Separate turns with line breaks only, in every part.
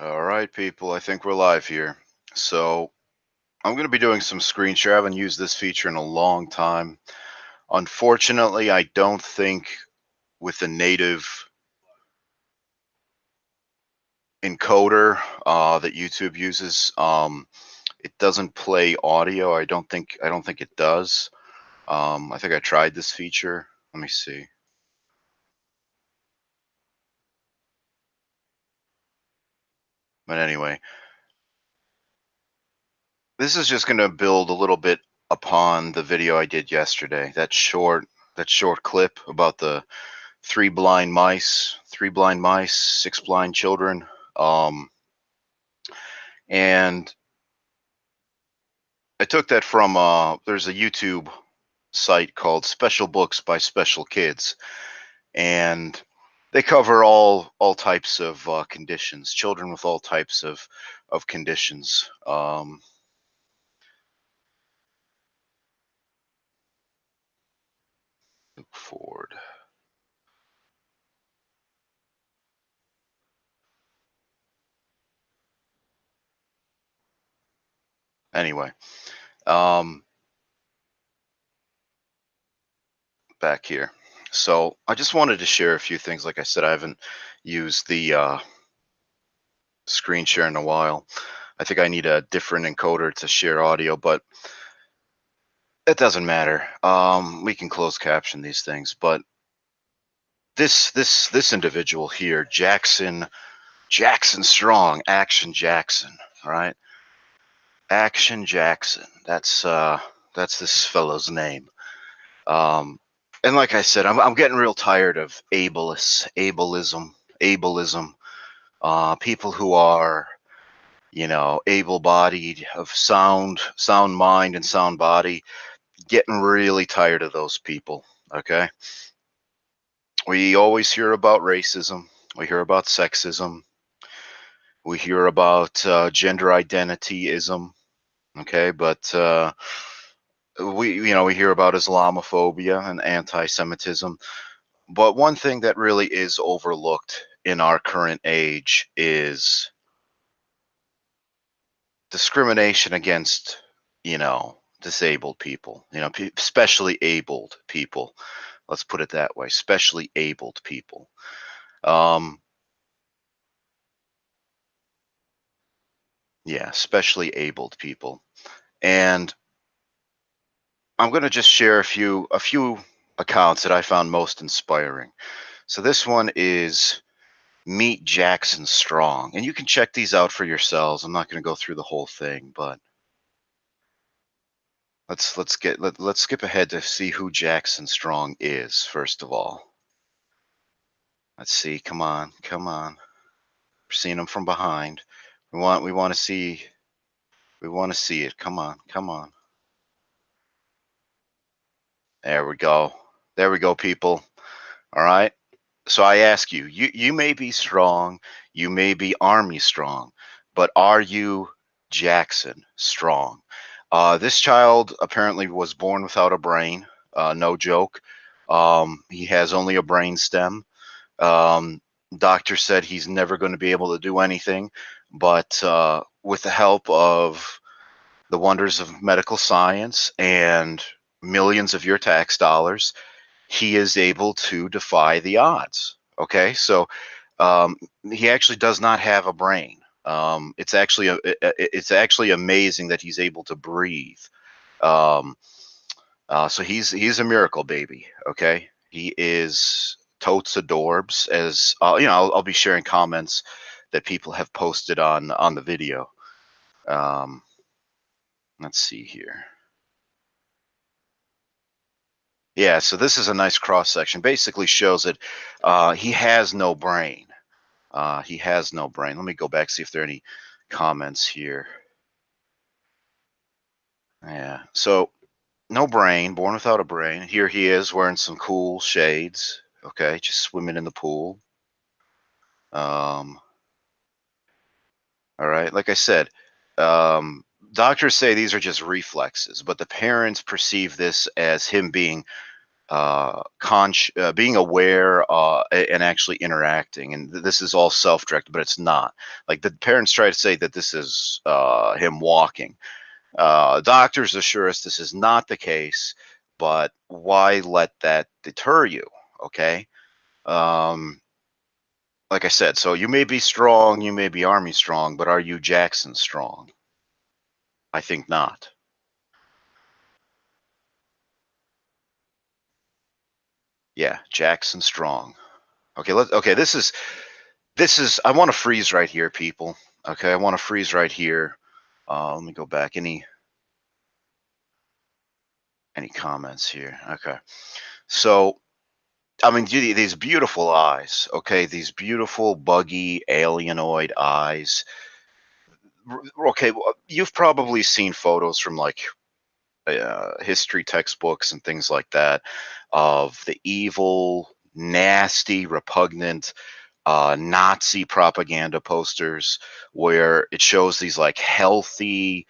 All right, people, I think we're live here. So I'm going to be doing some screen share. I haven't used this feature in a long time. Unfortunately, I don't think with the native encoder that YouTube uses, it doesn't play audio. I don't think it does. I think I tried this feature. Let me see. But anyway, this is just going to build a little bit upon the video I did yesterday. That short clip about the three blind mice, six blind children. And I took that from there's a YouTube site called Special Books by Special Kids, and they cover all types of conditions, children with all types of conditions. Look forward. Anyway, um, back here. So I just wanted to share a few things. Like I said, I haven't used the screen share in a while. I think I need a different encoder to share audio, but it doesn't matter. We can close caption these things, but this individual here, Jackson Strong, Action Jackson, all right? Action Jackson. That's this fellow's name. Um and like I said, I'm getting real tired of ableism. People who are, able-bodied, of sound mind and sound body, getting really tired of those people. Okay, we always hear about racism, we hear about sexism, we hear about gender identityism. Okay, but we hear about Islamophobia and anti-Semitism. But one thing that really is overlooked in our current age is discrimination against, disabled people, especially abled people. Let's put it that way, especially abled people. Um, yeah, especially abled people. And I'm going to just share a few accounts that I found most inspiring. So this one is Meet Jackson Strong, and you can check these out for yourselves. I'm not going to go through the whole thing, but let's skip ahead to see who Jackson Strong is first of all. Let's see. Come on, come on. We're seeing him from behind. We want to see it. Come on, come on. There we go. There we go, people. All right. So I ask you, you may be strong, you may be Army strong, but are you Jackson Strong? This child apparently was born without a brain. No joke. He has only a brain stem. Um, Doctor said he's never going to be able to do anything, but with the help of the wonders of medical science and millions of your tax dollars, he is able to defy the odds. Okay, so um, he actually does not have a brain. It's actually amazing that he's able to breathe. Um, so he's a miracle baby. Okay, he is totes adorbs. As I'll be sharing comments that people have posted on the video. Um, let's see here. Yeah, so this is a nice cross section. Basically shows that he has no brain. He has no brain. Let me go back, see if there are any comments here. Yeah, so no brain, born without a brain. Here he is wearing some cool shades. Okay, just swimming in the pool. Um, all right, like I said, doctors say these are just reflexes, but the parents perceive this as him being being aware and actually interacting. And this is all self-directed, but it's not. Like the parents try to say that this is him walking. Doctors assure us this is not the case, but why let that deter you? Okay. Um, like I said, so you may be strong, you may be Army strong, but are you Jackson strong? I think not. Yeah, Jackson strong. Okay, okay, this is I want to freeze right here, people. Okay, I want to freeze right here. Let me go back. Any comments here? Okay. So, I mean, these beautiful eyes, okay? These beautiful buggy alienoid eyes. Okay, well, you've probably seen photos from like history textbooks and things like that of the evil, nasty, repugnant Nazi propaganda posters where it shows these like healthy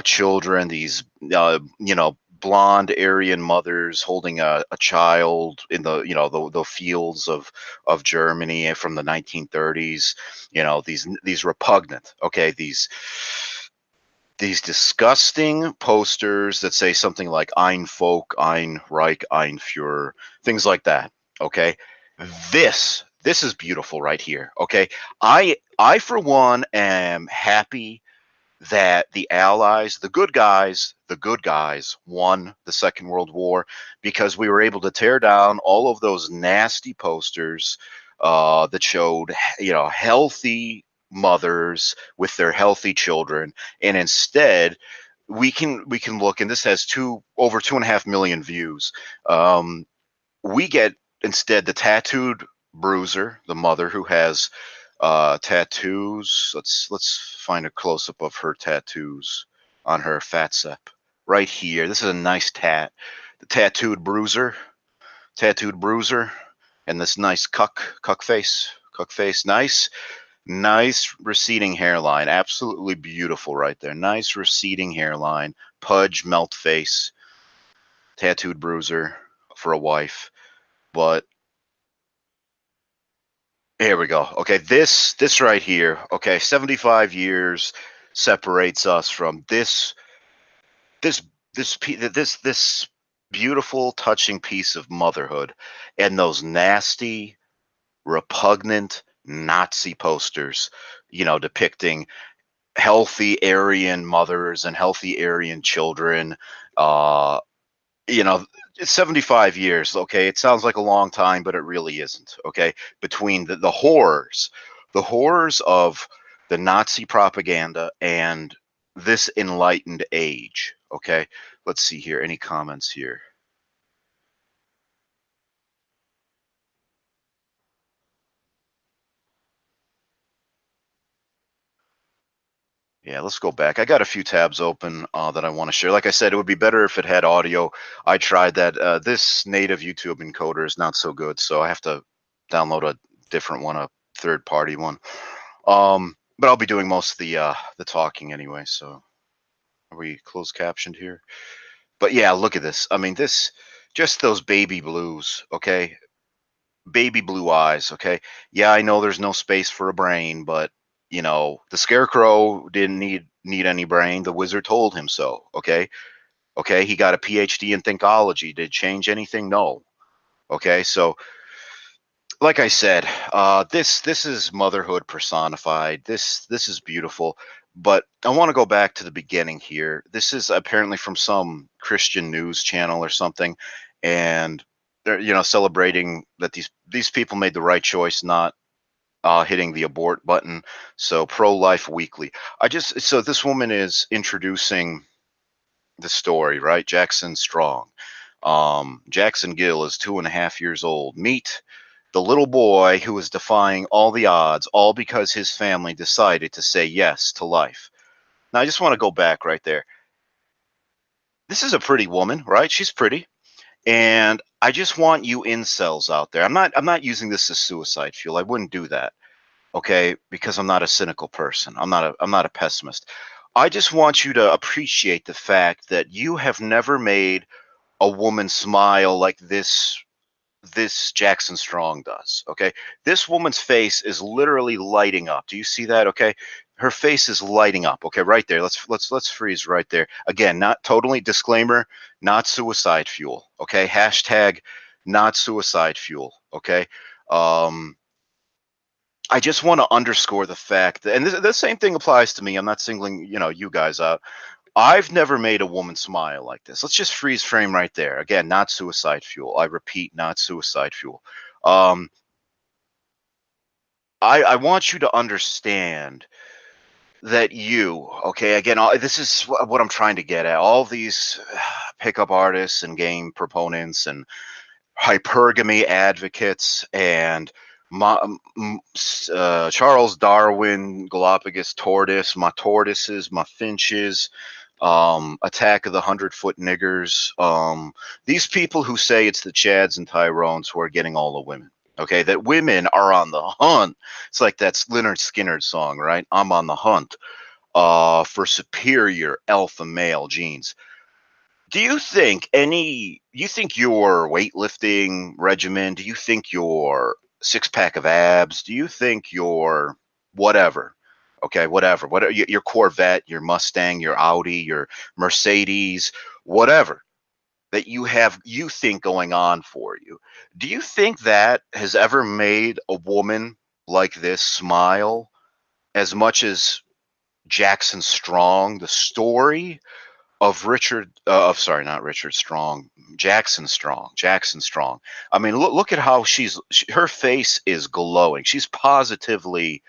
children, these blonde Aryan mothers holding a child in the the fields of Germany from the 1930s. These repugnant, okay, these disgusting posters that say something like Ein Volk, Ein Reich, Ein Führer, things like that. Okay, this is beautiful right here. Okay, I for one am happy that the Allies, the good guys, won the Second World War because we were able to tear down all of those nasty posters that showed, healthy mothers with their healthy children, and instead we can look, and this has over 2.5 million views. We get instead the tattooed bruiser, the mother who has tattoos. Let's find a close up of her tattoos on her FATSEP right here. This is a nice the tattooed bruiser, and this nice cuck face, nice receding hairline, absolutely beautiful right there. Nice receding hairline, pudge melt face, tattooed bruiser for a wife, but here we go. Okay, this right here. Okay, 75 years separates us from this this beautiful, touching piece of motherhood, and those nasty, repugnant Nazi posters, depicting healthy Aryan mothers and healthy Aryan children. Uh, you know, it's 75 years. Okay, it sounds like a long time, but it really isn't. Okay, between the horrors of the Nazi propaganda and this enlightened age. Okay, let's see here. Any comments here? Yeah, let's go back. I got a few tabs open that I want to share. Like I said, it would be better if it had audio. I tried that. This native YouTube encoder is not so good, so I have to download a different one, a third-party one. But I'll be doing most of the talking anyway. So are we closed captioned here? But yeah, look at this. I mean, just those baby blues. Okay, baby blue eyes. Okay, yeah, I know there's no space for a brain, but the scarecrow didn't need any brain. The wizard told him so. Okay, he got a PhD in thinkology. Did it change anything? No. Okay, so like I said, this is motherhood personified. This is beautiful, but I want to go back to the beginning here. This is apparently from some Christian news channel or something, and they're celebrating that these people made the right choice, not hitting the abort button. So Pro Life Weekly. So this woman is introducing the story, right? Jackson Strong. Jackson Gill is 2.5 years old. Meet the little boy who is defying all the odds, all because his family decided to say yes to life. Now, I just want to go back right there. This is a pretty woman, right? She's pretty. And I just want you incels out there. I'm not using this as suicide fuel. I wouldn't do that. Okay? Because I'm not a cynical person. I'm not a pessimist. I just want you to appreciate the fact that you have never made a woman smile like this Jackson Strong does. Okay, this woman's face is literally lighting up. Do you see that? Okay, her face is lighting up. Okay, right there. Let's freeze right there. Again, not totally disclaimer, not suicide fuel. Okay, hashtag not suicide fuel. Okay. Um, I just want to underscore the fact that, and the same thing applies to me. I'm not singling, you guys out. I've never made a woman smile like this. Let's just freeze frame right there. Again, not suicide fuel. I repeat, not suicide fuel. Um, I want you to understand that okay, again, this is what I'm trying to get at. All these pickup artists and game proponents and hypergamy advocates and Charles Darwin, Galapagos tortoise, my tortoises, my finches, Attack of the 100-Foot Niggers. These people who say it's the Chads and Tyrones who are getting all the women. Okay, that women are on the hunt. It's like that Leonard Skinner song, right? I'm on the hunt for superior alpha male genes. Do you think your weightlifting regimen, do you think your six-pack of abs, do you think your whatever, okay, whatever, your Corvette, your Mustang, your Audi, your Mercedes, whatever that you think going on for you, do you think that has ever made a woman like this smile as much as Jackson Strong, the story of sorry, not Richard Strong, Jackson Strong, Jackson Strong. I mean, look at how her face is glowing. She's positively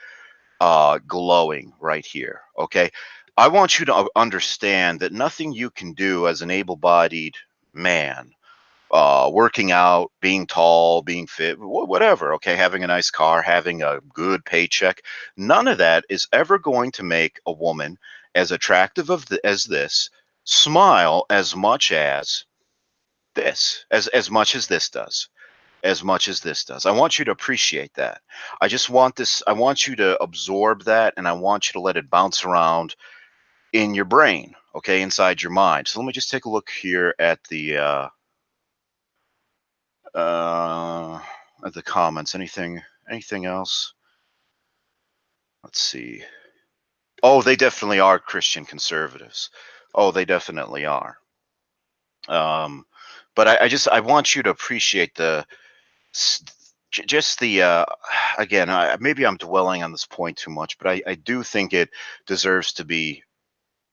glowing right here. Okay. I want you to understand that nothing you can do as an able-bodied man, working out, being tall, being fit, whatever, okay, having a nice car, having a good paycheck, none of that is ever going to make a woman as attractive as this smile as much as as much as this does. As much as this does. I want you to appreciate that. I want you to absorb that, and I want you to let it bounce around in your brain, okay, inside your mind. So let me just take a look here at the comments. Anything else? Let's see. Oh, they definitely are Christian conservatives. Oh, they definitely are. But I want you to appreciate just the again, maybe I'm dwelling on this point too much, but I do think it deserves to be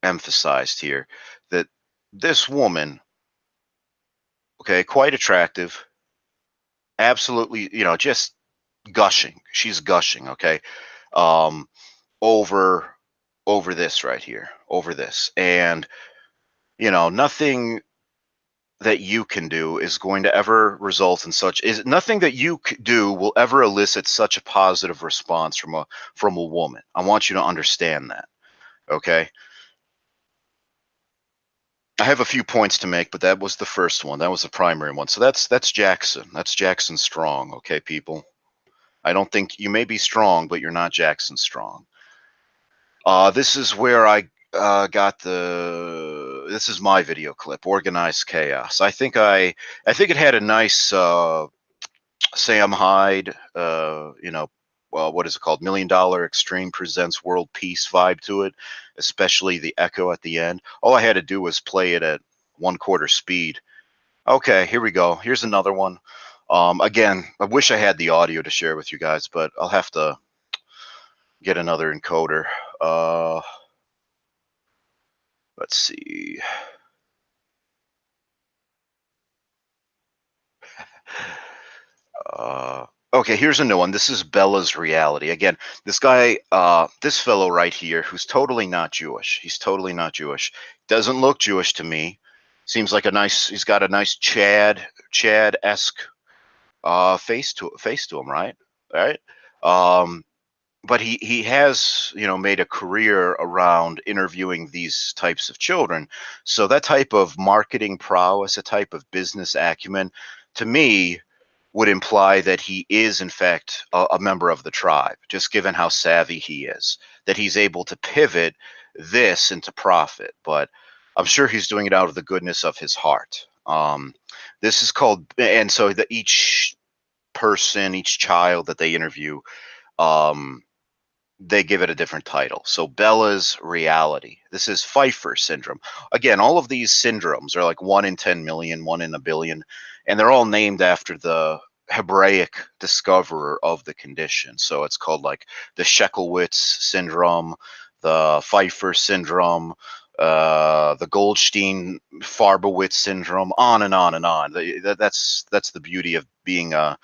emphasized here that this woman, okay, quite attractive, absolutely, just gushing. She's gushing, okay, um, over this right here, over this, and nothing that you can do is going to ever result in nothing that you do will ever elicit such a positive response from a woman. I want you to understand that. Okay. I have a few points to make, but that was the first one. That was the primary one. So that's Jackson. That's Jackson Strong. Okay, people. I don't think you may be strong, but you're not Jackson Strong. This is where I got this is my video clip, Organized Chaos. I think it had a nice Sam Hyde, well, what is it called? $1 Million Extreme Presents World Peace vibe to it, especially the echo at the end. All I had to do was play it at 1/4 speed. Okay, here we go. Here's another one. Again, I wish I had the audio to share with you guys, but I'll have to get another encoder. Let's see. Okay, here's a new one. This is Bella's Reality. Again, this guy, this fellow right here, who's totally not Jewish. He's totally not Jewish. Doesn't look Jewish to me. Seems like he's got a nice Chad-esque face to him, right? Right? But he has, made a career around interviewing these types of children. So that type of marketing prowess, a type of business acumen, to me, would imply that he is, in fact, a member of the tribe, just given how savvy he is, that he's able to pivot this into profit. But I'm sure he's doing it out of the goodness of his heart. Um, this is called, and so each person, each child that they interview, um, they give it a different title. So Bella's reality. This is Pfeiffer syndrome. Again, all of these syndromes are like 1 in 10 million, 1 in a billion, and they're all named after the Hebraic discoverer of the condition. So it's called like the Shekowitz syndrome, the Pfeiffer syndrome, the Goldstein Farbowitz syndrome, on and on and on. That's the beauty of being a,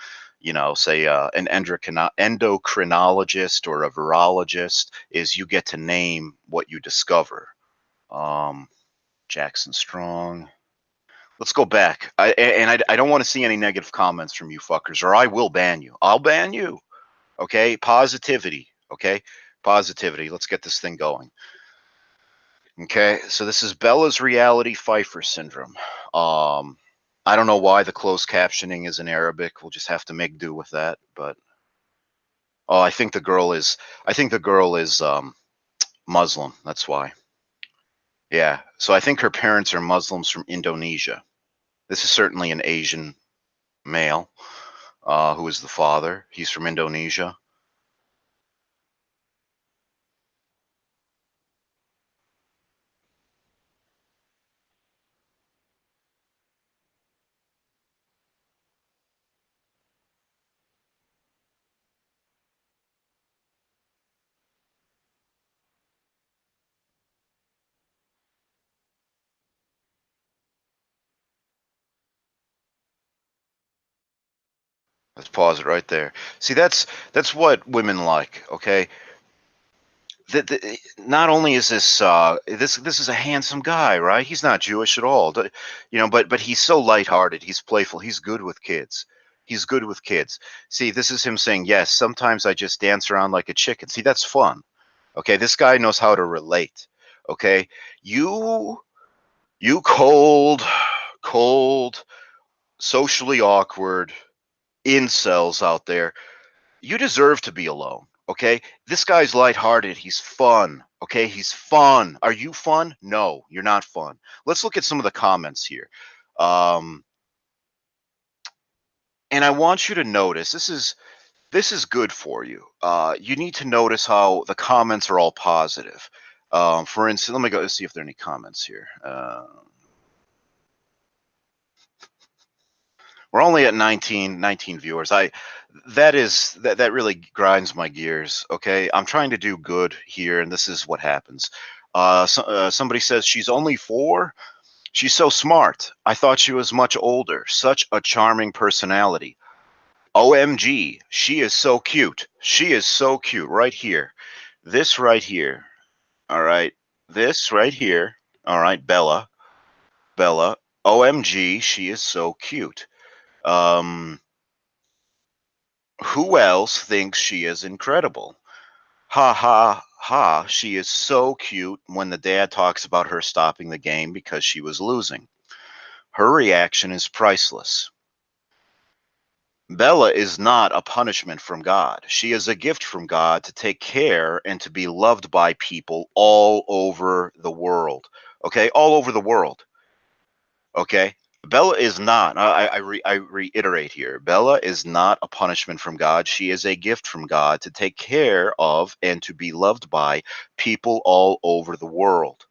say an endocrinologist or a virologist, is you get to name what you discover. Um, Jackson Strong. Let's go back. I don't want to see any negative comments from you fuckers, or I will ban you. I'll ban you. Okay? Positivity. Okay? Positivity. Let's get this thing going. Okay? So this is Bella's reality Pfeiffer syndrome. I don't know why the closed captioning is in Arabic. We'll just have to make do with that. But oh, I think the girl is Muslim. That's why. Yeah. So I think her parents are Muslims from Indonesia. This is certainly an Asian male. Who is the father. He's from Indonesia. Let's pause it right there. See, that's what women like. Okay, not only is this is a handsome guy, right? He's not Jewish at all, but he's so lighthearted. He's playful. He's good with kids. He's good with kids. See, this is him saying, yes, sometimes I just dance around like a chicken. See, that's fun. Okay, this guy knows how to relate. Okay, you you cold, socially awkward incels out there, you deserve to be alone. Okay, this guy's lighthearted. He's fun. Okay, he's fun. Are you fun? No, you're not fun. Let's look at some of the comments here. Um, and I want you to notice, this is good for you. You need to notice how the comments are all positive. For instance, let me go see if there are any comments here. We're only at 19 viewers. That really grinds my gears. Okay, I'm trying to do good here, and this is what happens. Somebody says she's only 4. She's so smart. I thought she was much older. Such a charming personality. OMG, she is so cute. She is so cute. Right here. This right here. All right. This right here. All right, Bella. Bella. OMG, she is so cute. Um, who else thinks she is incredible? Ha ha ha, she is so cute when the dad talks about her stopping the game because she was losing. Her reaction is priceless. Bella is not a punishment from God. She is a gift from God to take care and to be loved by people all over the world. Okay, all over the world. Okay, Bella is not. I reiterate here. Bella is not a punishment from God. She is a gift from God to take care of and to be loved by people all over the world.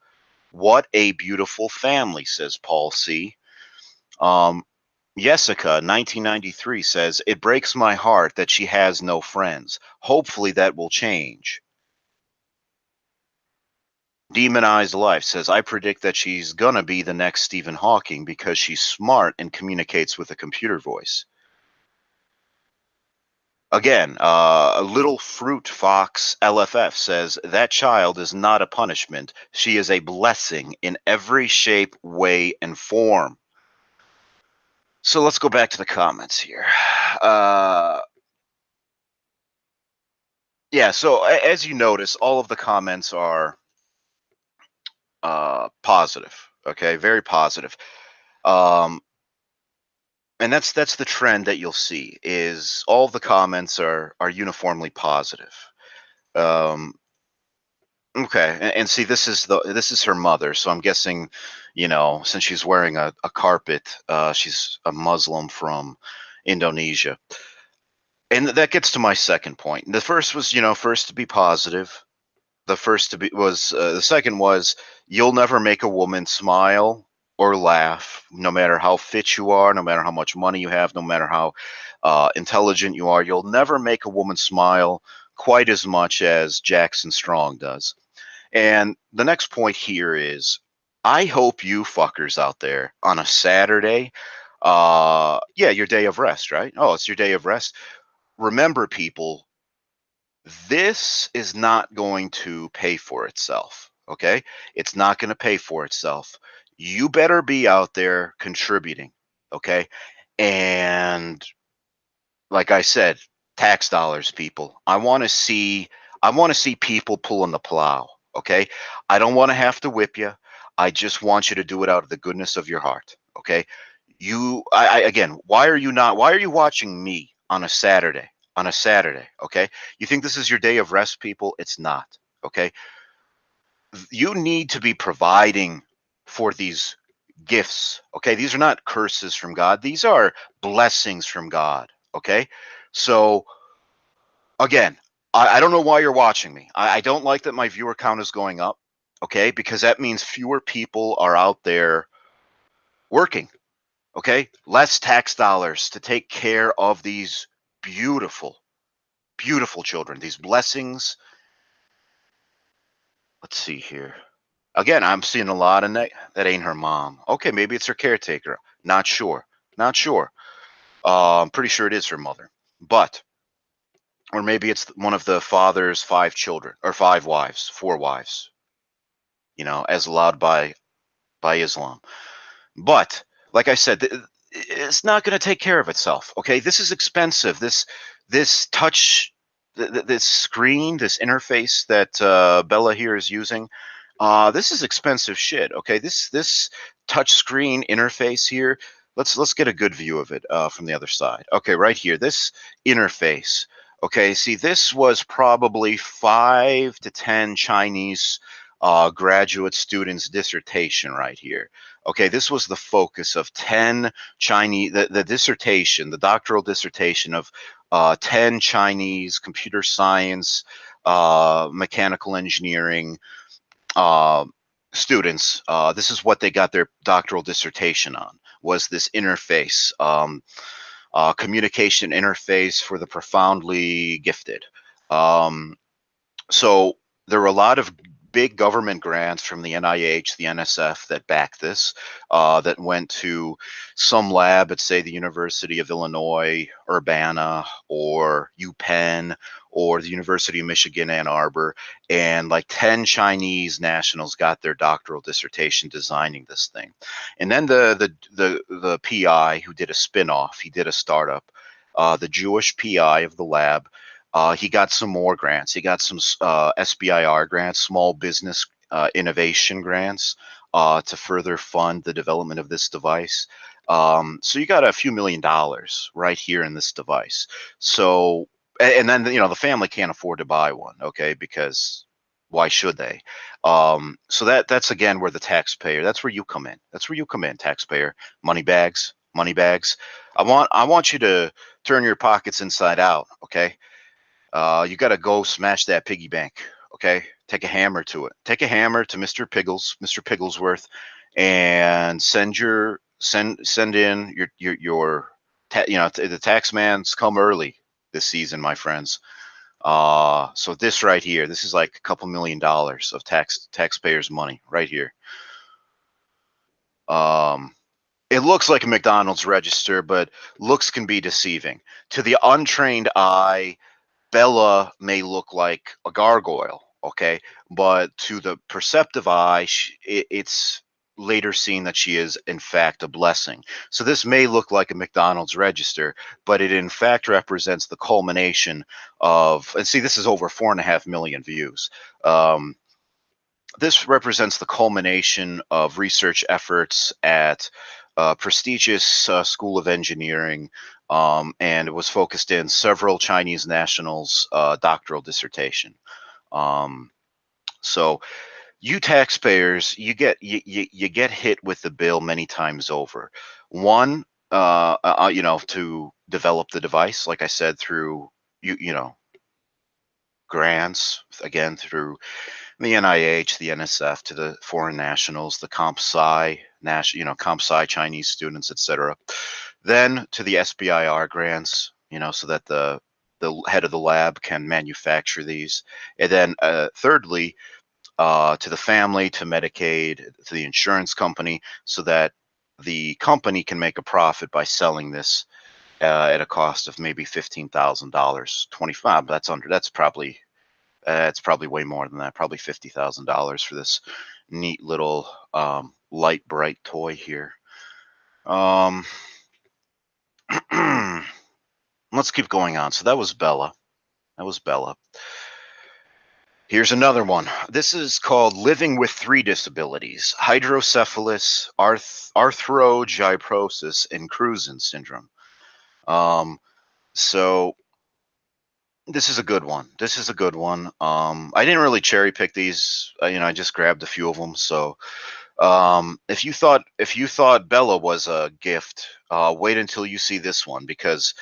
What a beautiful family, says Paul C. Um, Jessica, 1993, says, it breaks my heart that she has no friends. Hopefully that will change. Demonized Life says, I predict that she's gonna be the next Stephen Hawking because she's smart and communicates with a computer voice. Again, Little Fruit Fox LFF says, that child is not a punishment. She is a blessing in every shape, way, and form. So let's go back to the comments here. Yeah, so as you notice, all of the comments are positive. Okay, very positive. And that's the trend that you'll see, is all the comments are uniformly positive. Um, Okay, and see, this is her mother, so I'm guessing, since she's wearing a carpet, she's a Muslim from Indonesia. And that gets to my second point. The first was, first to be positive. The first to be was the second was you'll never make a woman smile or laugh, no matter how fit you are, no matter how much money you have, no matter how intelligent you are. You'll never make a woman smile quite as much as Jackson Strong does. And the next point here is I hope you fuckers out there on a Saturday, yeah, your day of rest, right? Oh, it's your day of rest. Remember, people, this is not going to pay for itself. Okay. It's not going to pay for itself. You better be out there contributing. Okay. And like I said, tax dollars, people. I want to see people pulling the plow. Okay. I don't want to have to whip you. I just want you to do it out of the goodness of your heart. Okay. Again, why are you watching me on a Saturday? On a Saturday, okay? You think this is your day of rest, people? It's not, okay? You need to be providing for these gifts, okay? These are not curses from God. These are blessings from God, okay? So again, I don't know why you're watching me. I don't like that my viewer count is going up, okay? Because that means fewer people are out there working. Okay, less tax dollars to take care of these beautiful, beautiful children, these blessings. Let's see here. Again, I'm seeing a lot of that ain't her mom. Okay, maybe it's her caretaker. Not sure. Not sure. I'm pretty sure it is her mother. But, or maybe it's one of the father's 5 children or 5 wives, 4 wives, as allowed by Islam. But like I said, it's not going to take care of itself. Okay, this is expensive. This touch, this screen, this interface that Bella here is using, this is expensive shit. Okay, this touch screen interface here. Let's get a good view of it from the other side. Okay, right here, this interface. Okay, see, this was probably 5 to 10 Chinese graduate students' dissertation right here. Okay, this was the focus of 10 Chinese, the dissertation, the doctoral dissertation of 10 Chinese computer science, mechanical engineering uh, students. This is what they got their doctoral dissertation on, was this interface, communication interface for the profoundly gifted. Um, so there were a lot of big government grants from the NIH, the NSF that backed this, that went to some lab at, say, the University of Illinois, Urbana, or UPenn, or the University of Michigan, Ann Arbor, and like 10 Chinese nationals got their doctoral dissertation designing this thing. And then the PI who did a spin-off, he did a startup, the Jewish PI of the lab, he got some more grants. He got some SBIR grants, small business innovation grants, to further fund the development of this device. So you got a few $1,000,000 right here in this device. So, and then, the family can't afford to buy one, okay, because why should they? So that's again where the taxpayer, that's where you come in. That's where you come in, taxpayer. Money bags, money bags. I want you to turn your pockets inside out, okay? You got to go smash that piggy bank. Okay, take a hammer to it. Take a hammer to Mr. Pigglesworth, and send in your the tax man's come early this season, my friends. So this right here, this is like a couple $1,000,000 of taxpayers' money right here. Um, it looks like a McDonald's register, but looks can be deceiving to the untrained eye. Bella may look like a gargoyle, okay, but to the perceptive eye, it's later seen that she is in fact a blessing. So this may look like a McDonald's register, but it in fact represents the culmination of, and see, this is over 4.5 million views. This represents the culmination of research efforts at a prestigious School of Engineering, and it was focused in several Chinese nationals' doctoral dissertation. Um, So you taxpayers, you get hit with the bill many times over. One, to develop the device, like I said, through grants, again through the NIH, the NSF, to the foreign nationals, the Comp Sci, Comp Sci Chinese students, etc. Then to the SBIR grants, so that the head of the lab can manufacture these, and then thirdly, to the family, to Medicaid, to the insurance company, so that the company can make a profit by selling this at a cost of maybe $15,000, 25. That's probably it's probably way more than that, probably $50,000 for this neat little light bright toy here. Um, let's keep going on. So that was Bella. That was Bella. Here's another one. This is called Living with Three Disabilities: Hydrocephalus, Arthrogyprosis, and Cruisen syndrome. So this is a good one. This is a good one. I didn't really cherry pick these. I just grabbed a few of them. So if you thought Bella was a gift, wait until you see this one, because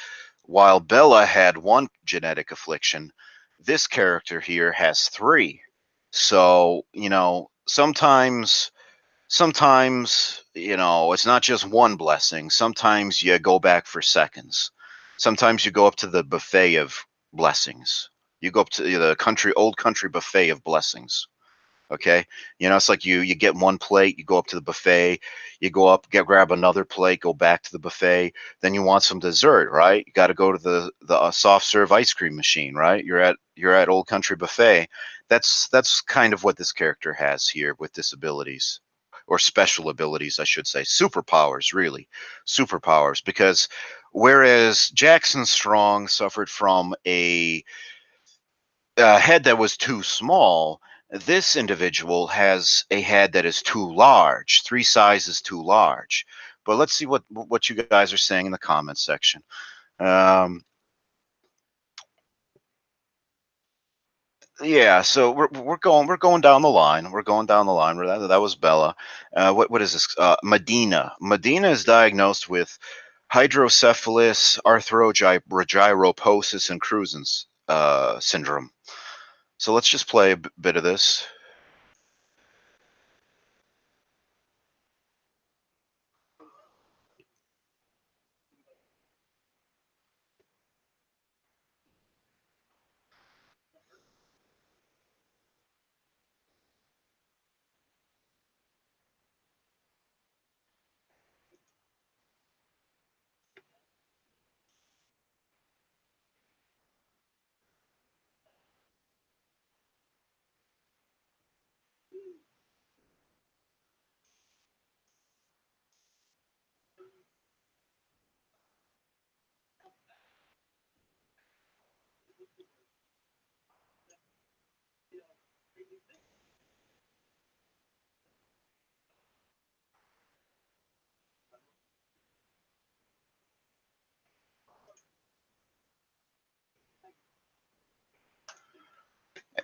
while Bella had one genetic affliction, this character here has three. So, sometimes, it's not just one blessing. Sometimes you go back for seconds. Sometimes you go up to the buffet of blessings. You go up to the old country buffet of blessings. Okay, it's like you get one plate, you go up to the buffet, you go up, grab another plate, go back to the buffet. Then you want some dessert, right? You got to go to the soft serve ice cream machine, right? You're at Old Country Buffet. That's kind of what this character has here with disabilities, or special abilities, I should say, superpowers, really, superpowers. Because whereas Jackson Strong suffered from a head that was too small, this individual has a head that is too large, three sizes too large. But let's see what you guys are saying in the comments section. Yeah, so we're going down the line. We're going down the line. That was Bella. What is this? Medina. Medina is diagnosed with hydrocephalus, arthrogyroposis, and Cruisen's syndrome. So let's just play a bit of this.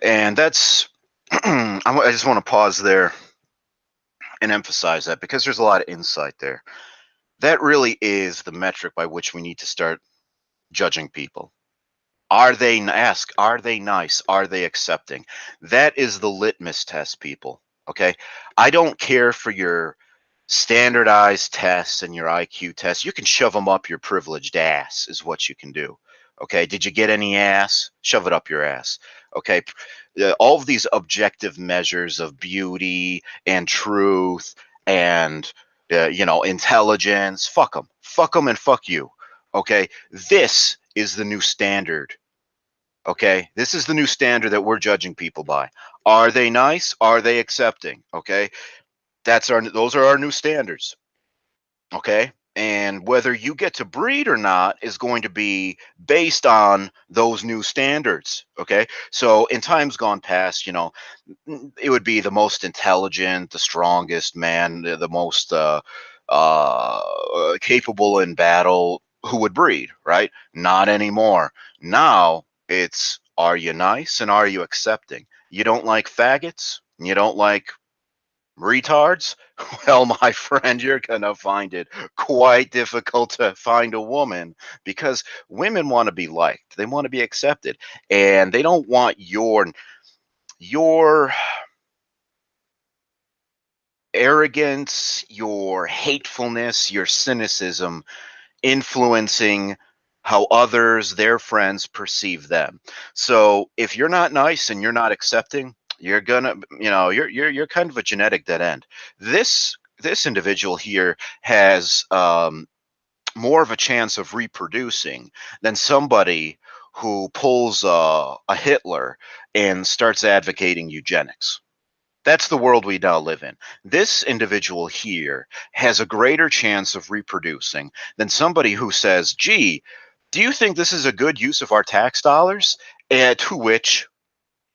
And that's, I just want to pause there and emphasize that, because there's a lot of insight there. That really is the metric by which we need to start judging people. Are they nice? Are they accepting? That is the litmus test, people. Okay. I don't care for your standardized tests and your IQ tests. You can shove them up your privileged ass, is what you can do. Okay. Did you get any ass? Shove it up your ass. Okay. All of these objective measures of beauty and truth and, intelligence, fuck them. Fuck them and fuck you. Okay. This is the new standard. Okay. This is the new standard that we're judging people by. Are they nice? Are they accepting? Okay. Those are our new standards. Okay. And whether you get to breed or not is going to be based on those new standards. Okay. So in times gone past, it would be the most intelligent, the strongest man, the most capable in battle who would breed, right? Not anymore. Now it's Are you nice and are you accepting? You don't like faggots? You don't like retards? Well, my friend, you're going to find it quite difficult to find a woman because women want to be liked. They want to be accepted, and they don't want your arrogance, your hatefulness, your cynicism influencing how others, their friends, perceive them. So if you're not nice and you're not accepting, you're gonna, you're kind of a genetic dead end. This individual here has more of a chance of reproducing than somebody who pulls a Hitler and starts advocating eugenics. That's the world we now live in. This individual here has a greater chance of reproducing than somebody who says, gee, do you think this is a good use of our tax dollars? And to which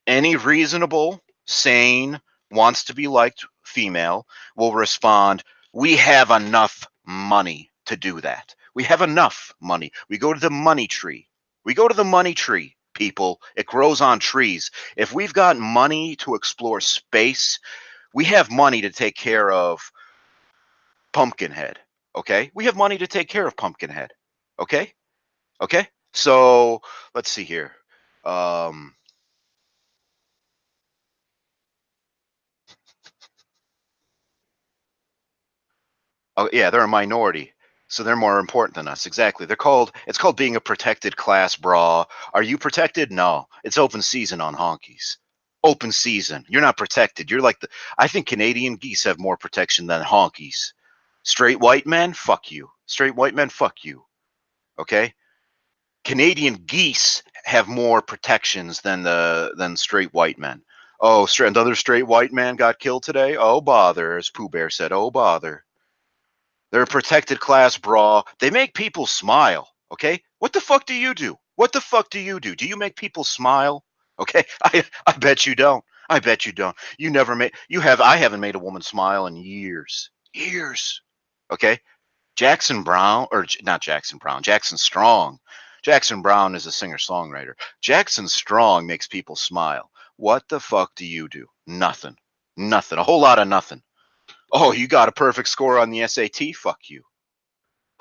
any reasonable, sane, wants to be liked female will respond, we have enough money to do that. We have enough money. We go to the money tree. We go to the money tree, people. It grows on trees. If we've got money to explore space, we have money to take care of Pumpkinhead. Okay? We have money to take care of Pumpkinhead. Okay? Okay? So let's see here. Oh yeah, they're a minority, so they're more important than us. Exactly. It's called being a protected class, brah. Are you protected? No. It's open season on honkies. Open season. You're not protected. You're like the. I think Canadian geese have more protection than honkies. Straight white men, fuck you. Straight white men, fuck you. Okay. Canadian geese have more protections than straight white men. Oh, another straight white man got killed today. Oh bother, as Pooh Bear said. Oh bother. They're a protected class, bra. They make people smile. Okay, what the fuck do you do? What the fuck do you do? Do you make people smile? Okay, I bet you don't. I bet you don't. You never made. You have. I haven't made a woman smile in years. Years. Okay, Jackson Brown or not Jackson Brown. Jackson Strong. Jackson Brown is a singer-songwriter. Jackson Strong makes people smile. What the fuck do you do? Nothing. Nothing. A whole lot of nothing. Oh, you got a perfect score on the SAT? Fuck you.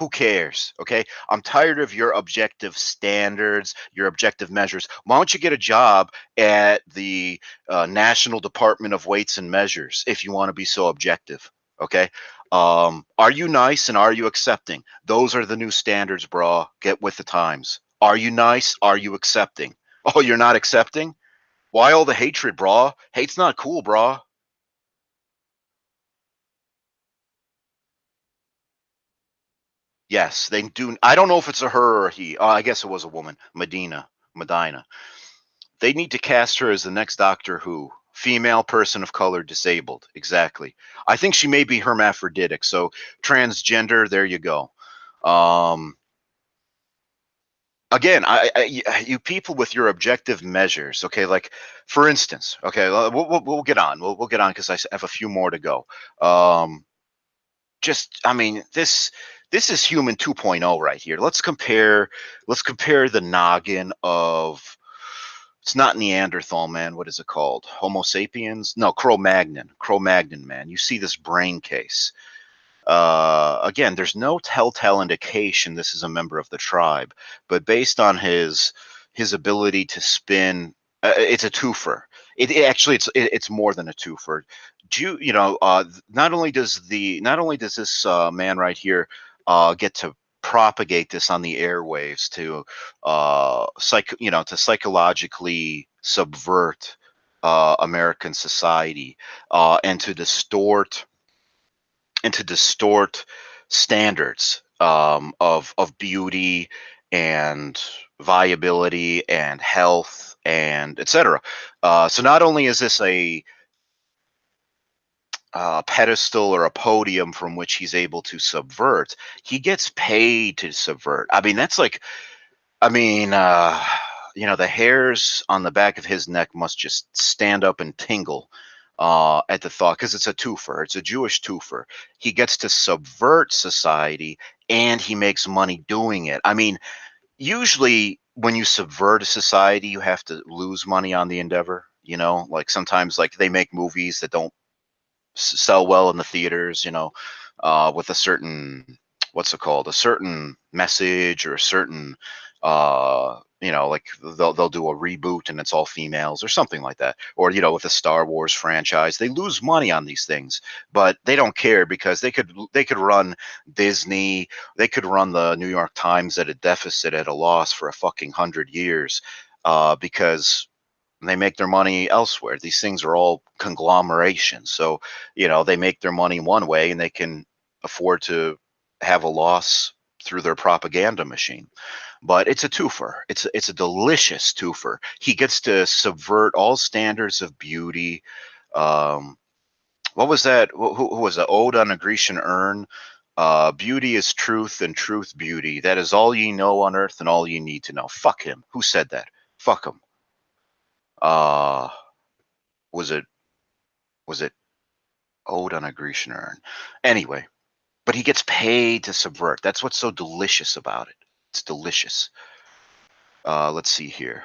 Who cares? Okay. I'm tired of your objective standards, your objective measures. Why don't you get a job at the National Department of Weights and Measures if you want to be so objective? Okay. Are you nice and are you accepting? Those are the new standards, bro. Get with the times. Are you nice? Are you accepting? Oh, you're not accepting? Why all the hatred, bro? Hate's not cool, bro. Yes, they do. I don't know if it's a her or a he. I guess it was a woman. Medina. They need to cast her as the next Doctor Who. Female person of color disabled. Exactly. I think she may be hermaphroditic. So transgender, there you go. Again, you people with your objective measures, okay, like for instance, okay, we'll get on. We'll get on because I have a few more to go. Just I mean this is human 2.0 right here. Let's compare the noggin of it's not Neanderthal man. What is it called? Homo sapiens? No, Cro-Magnon man. You see this brain case. Again, there's no telltale indication this is a member of the tribe, but based on his ability to spin, it's a twofer. It's more than a twofer. Not only does this man right here get to propagate this on the airwaves to to psychologically subvert American society and to distort standards of beauty and viability and health and etc. So not only is this a pedestal or a podium from which he's able to subvert, he gets paid to subvert. I mean, that's like, I mean, the hairs on the back of his neck must just stand up and tingle at the thought, because it's a twofer. It's a Jewish twofer. He gets to subvert society and he makes money doing it. I mean, usually when you subvert a society, you have to lose money on the endeavor. You know, like sometimes like they make movies that don't sell well in the theaters, you know, with a certain, what's it called, a certain message or a certain, you know, like they'll do a reboot and it's all females or something like that, or you know, with the Star Wars franchise, they lose money on these things, but they don't care because they could run Disney, they could run the New York Times at a deficit, at a loss for a fucking 100 years, because they make their money elsewhere. These things are all conglomerations. So, you know, they make their money one way and they can afford to have a loss through their propaganda machine. But it's a twofer. It's a delicious twofer. He gets to subvert all standards of beauty. Um, what was that? Who was that? Ode on a Grecian urn. Beauty is truth and truth beauty. That is all ye know on earth and all ye need to know. Fuck him. Who said that? Fuck him. Uh, was it was it Ode on a Grecian urn? Anyway, but he gets paid to subvert. That's what's so delicious about it. It's delicious. Let's see here.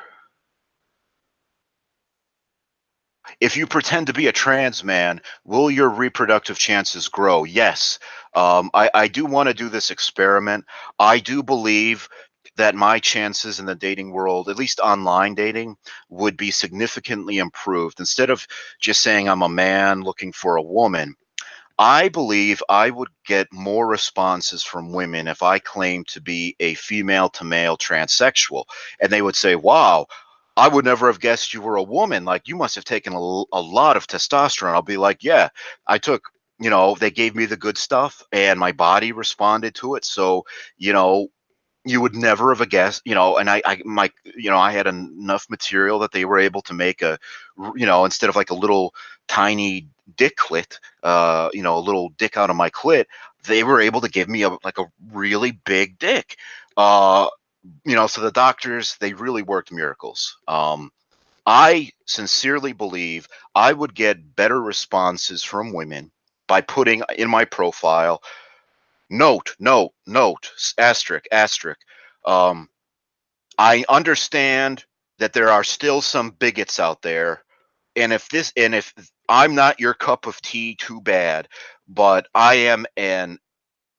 If you pretend to be a trans man, will your reproductive chances grow? Yes. I do want to do this experiment. I do believe that my chances in the dating world, at least online dating, would be significantly improved. Instead of just saying I'm a man looking for a woman, I believe I would get more responses from women if I claimed to be a female to male transsexual. And they would say, wow, I would never have guessed you were a woman. Like, you must have taken a lot of testosterone. I'll be like, yeah, I took, you know, they gave me the good stuff and my body responded to it. So, you know, you would never have guessed, you know, and I had enough material that they were able to make you know, instead of like a little tiny dick clit, you know, a little dick out of my clit, they were able to give me like a really big dick. Uh, you know, so the doctors, they really worked miracles. I sincerely believe I would get better responses from women by putting in my profile, note, asterisk, asterisk. Um, I understand that there are still some bigots out there, and if I'm not your cup of tea, too bad. But I am an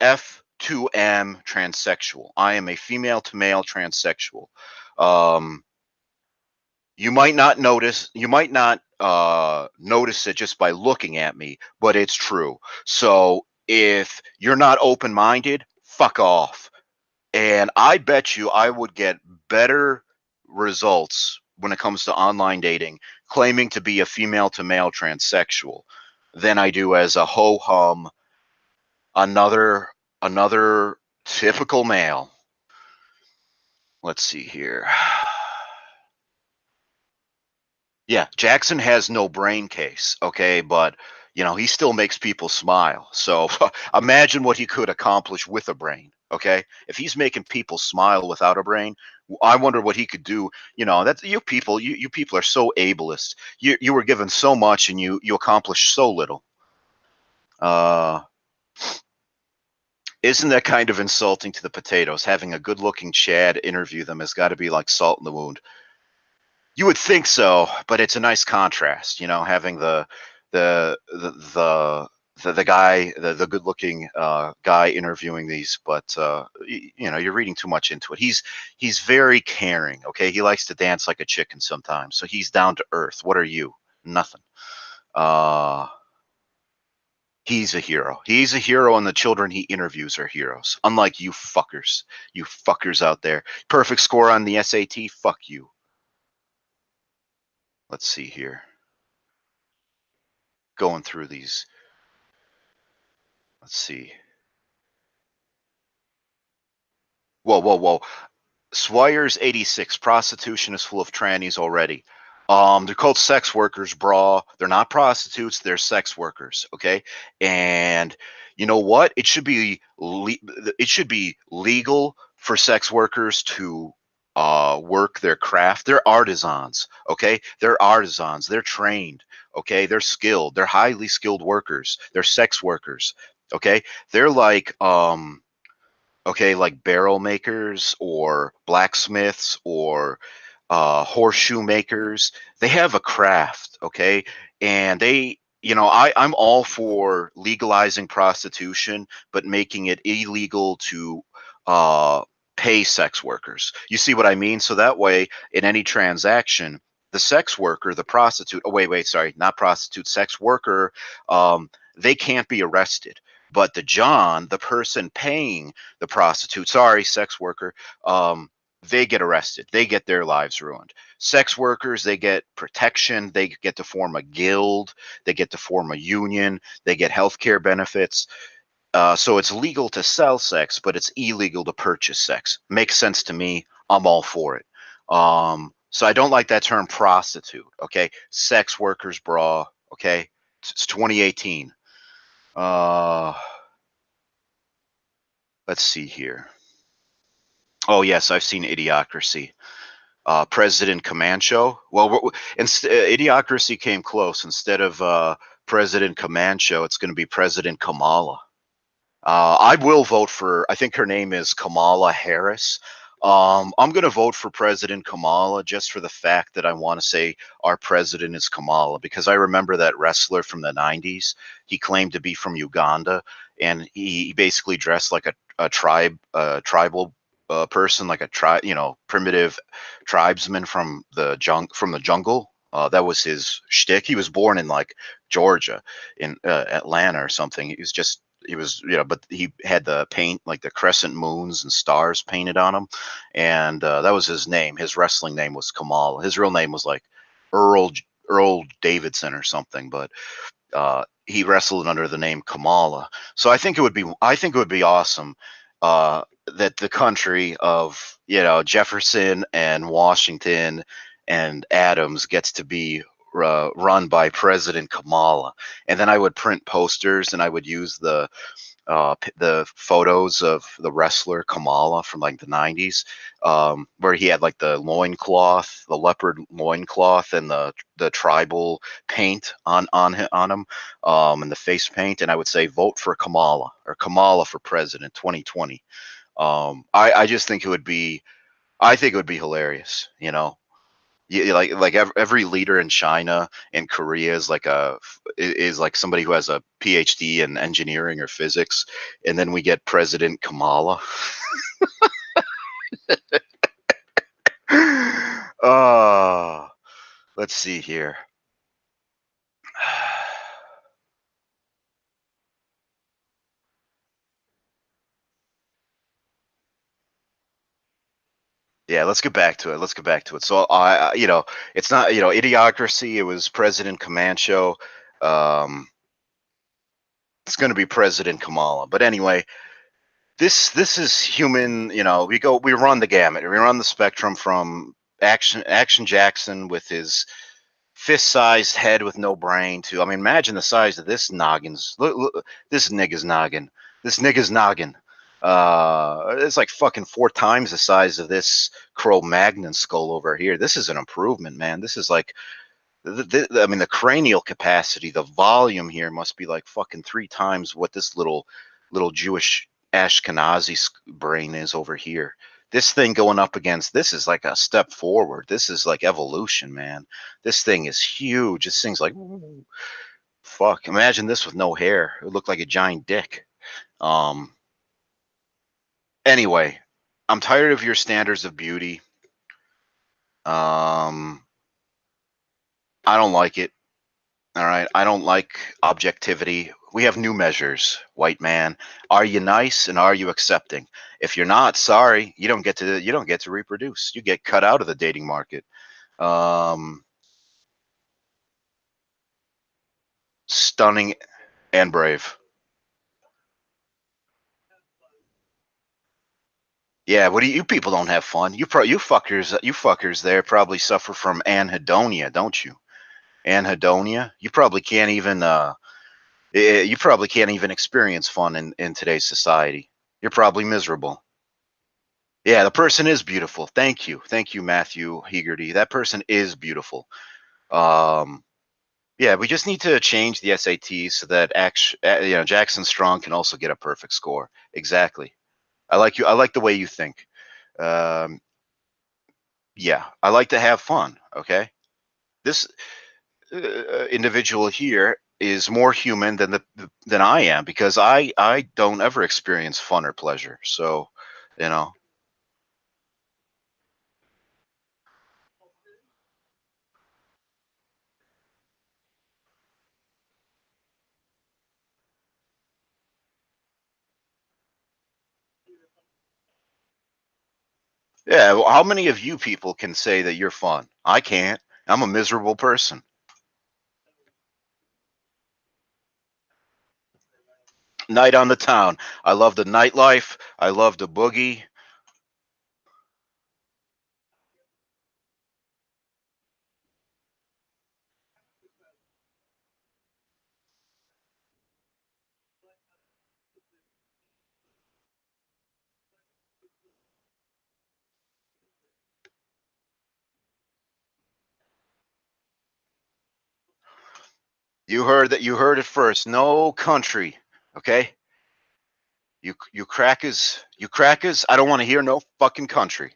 F2M transsexual. I am a female to male transsexual. Um, you might not notice it just by looking at me, but it's true. So if you're not open minded, fuck off. And I bet you I would get better results when it comes to online dating claiming to be a female to male transsexual than I do as a ho hum, another typical male. Let's see here. Yeah, Jackson has no brain case, okay, but you know, he still makes people smile. So imagine what he could accomplish with a brain, okay? If he's making people smile without a brain, I wonder what he could do. You know, that's you people are so ableist. You were given so much and you accomplished so little. Uh isn't that kind of insulting to the potatoes? Having a good-looking Chad interview them has got to be like salt in the wound. You would think so, but it's a nice contrast, you know, having the the the the guy, the good looking guy interviewing these, but you know, you're reading too much into it. He's very caring. Okay, he likes to dance like a chicken sometimes, so he's down to earth. What are you? Nothing. Uh, he's a hero. He's a hero, and the children he interviews are heroes. Unlike you fuckers out there. Perfect score on the SAT. Fuck you. Let's see here. Going through these. Let's see. Whoa, whoa, whoa. Swires 86. Prostitution is full of trannies already. They're called sex workers, brah. They're not prostitutes. They're sex workers. Okay, and you know what? It should be legal for sex workers to work their craft. They're artisans. Okay, they're artisans. They're trained. Okay, they're skilled. They're highly skilled workers. They're sex workers. Okay, they're like okay, like barrel makers or blacksmiths or horseshoe makers. They have a craft, okay, and they, I'm all for legalizing prostitution, but making it illegal to uh, pay sex workers. You see what I mean? So that way, in any transaction, the sex worker, the prostitute, oh, wait, sorry, not prostitute, sex worker, they can't be arrested. But the person paying the prostitute, sorry, sex worker, they get arrested. They get their lives ruined. Sex workers, they get protection. They get to form a guild. They get to form a union. They get health care benefits. So it's legal to sell sex, but it's illegal to purchase sex. Makes sense to me. I'm all for it. So I don't like that term prostitute. Okay, sex workers, bra. Okay, it's 2018. Uh, let's see here. Oh yes, I've seen Idiocracy. President Camacho. Well, Idiocracy came close. Instead of President Camacho, it's going to be President Kamala. I will vote for. I think her name is Kamala Harris. I'm going to vote for President Kamala just for the fact that I want to say our president is Kamala, because I remember that wrestler from the '90s. He claimed to be from Uganda, and he basically dressed like tribal person, like a primitive tribesman from the jungle. That was his shtick. He was born in like Georgia, in Atlanta or something. But he had the paint, like the crescent moons and stars painted on him, and that was his name. His wrestling name was Kamal. His real name was like Earl Davidson or something, but he wrestled under the name Kamala. So I think it would be awesome that the country of Jefferson and Washington and Adams gets to be run by President Kamala, and then I would print posters and I would use the photos of the wrestler Kamala from like the '90s, where he had like the loincloth, the leopard loincloth, and the tribal paint on him, and the face paint. And I would say, vote for Kamala, or Kamala for president 2020. I just think it would be, I think it would be hilarious. Like every leader in China and Korea is like somebody who has a PhD in engineering or physics, and then we get President Kamala. uh, let's see here. Yeah, let's get back to it. Let's get back to it. So it's not, Idiocracy. It was President Camacho. Um, it's going to be President Kamala. But anyway, this is human. We run the gamut. We run the spectrum from Action Jackson with his fist-sized head with no brain to, I mean, imagine the size of this noggins. Look, this nigga's noggin. This nigga's noggin. It's like fucking 4 times the size of this Cro-Magnon skull over here. This is an improvement, man. This is like, I mean, the cranial capacity, the volume here must be like fucking 3 times what this little Jewish Ashkenazi brain is over here. This thing going up against this is like a step forward. This is like evolution, man. This thing is huge. This thing's like, ooh, fuck. Imagine this with no hair. It would look like a giant dick. Um. Anyway, I'm tired of your standards of beauty. Um. I don't like it. All right. I don't like objectivity. We have new measures, white man. Are you nice and are you accepting? If you're not, sorry, you don't get to reproduce. You get cut out of the dating market. Um, Stunning and brave. Yeah, what do you people don't have fun? You fuckers there probably suffer from anhedonia, don't you? Anhedonia. You probably can't even experience fun in today's society. You're probably miserable. Yeah, the person is beautiful. Thank you, Matthew Hegarty. That person is beautiful. Um, yeah, we just need to change the SATs so that Jackson Strong can also get a perfect score. Exactly. I like you. I like the way you think. Um, yeah, I like to have fun. Okay, this individual here is more human than than I am because I don't ever experience fun or pleasure. So, you know, yeah. Well, how many of you people can say that you're fun? I can't. I'm a miserable person. Night on the town. I love the nightlife. I love the boogie. You heard that. You heard it first. No country. Okay. You crackers. You crackers. I don't want to hear no fucking country.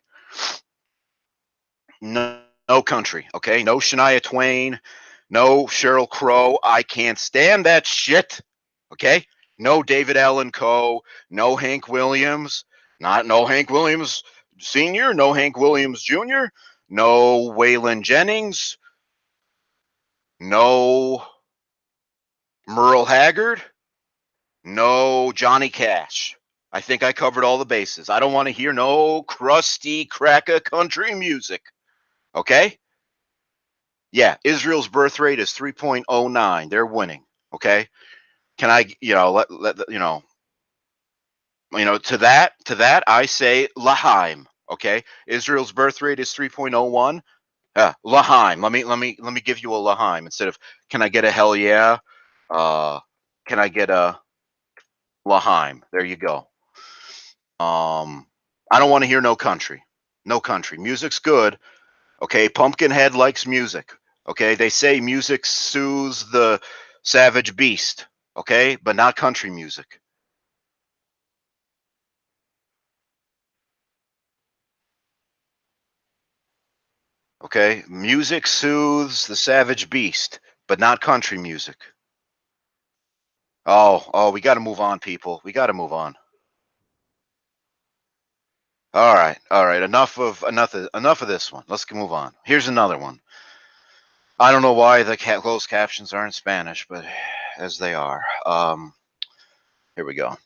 No, no country. Okay. No Shania Twain. No Sheryl Crow. I can't stand that shit. Okay. No David Allen Coe. No Hank Williams. Not no Hank Williams Senior. No Hank Williams Jr. No Waylon Jennings. No Merle Haggard. No Johnny Cash. I think I covered all the bases. I don't want to hear no crusty cracker country music. Okay? Yeah, Israel's birth rate is 3.09. They're winning. Okay? Can I, to that I say Lahaim. Okay? Israel's birth rate is 3.01. Lahaim. Let me give you a Lahaim instead of can I get a hell yeah? Uh can I get a Lahaim? There you go. I don't want to hear no country. No country. Music's good. Okay, Pumpkinhead likes music. Okay, they say music soothes the savage beast. Okay, but not country music. Okay, music soothes the savage beast, but not country music. Oh, we got to move on, people. We got to move on. All right. Enough of this one. Let's move on. Here's another one. I don't know why the closed captions are in Spanish, but as they are. Here we go.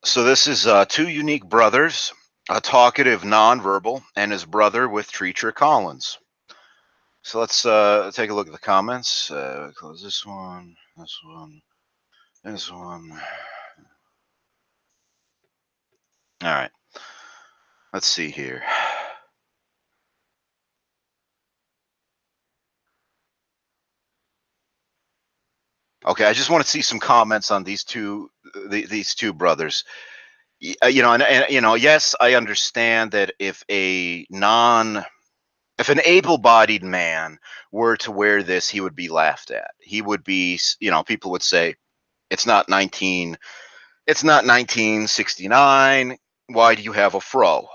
So this is two unique brothers, a talkative nonverbal, and his brother with Treacher Collins. So let's take a look at the comments. Close this one, this one, this one. All right. Let's see here. Okay, I just want to see some comments on these two brothers. Yes, I understand that if an able-bodied man were to wear this, he would be laughed at. He would be, people would say, it's not 1969. Why do you have a fro?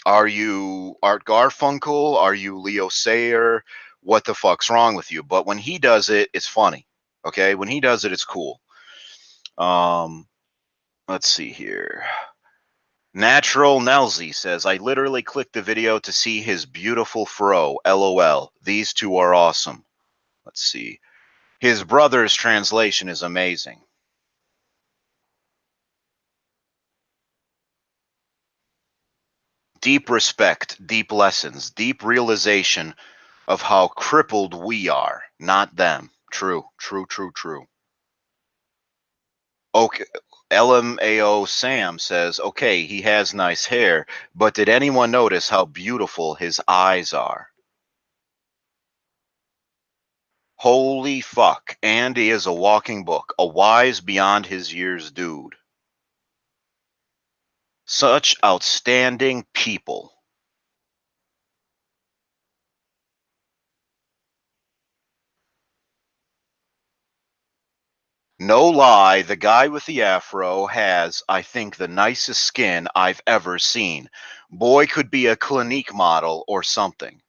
Are you Art Garfunkel? Are you Leo Sayer? What the fuck's wrong with you? But when he does it, it's funny. Okay, when he does it, it's cool. Um, let's see here. Natural Nelzy says, I literally clicked the video to see his beautiful fro. LOL. These two are awesome. Let's see. His brother's translation is amazing. Deep respect, deep lessons, deep realization of how crippled we are, not them. True, true, true, true. Okay. LMAO Sam says, okay, he has nice hair, but did anyone notice how beautiful his eyes are? Holy fuck. Andy is a walking book, a wise beyond his years dude. Such outstanding people. No lie, the guy with the afro has, I think, the nicest skin I've ever seen. Boy could be a Clinique model or something.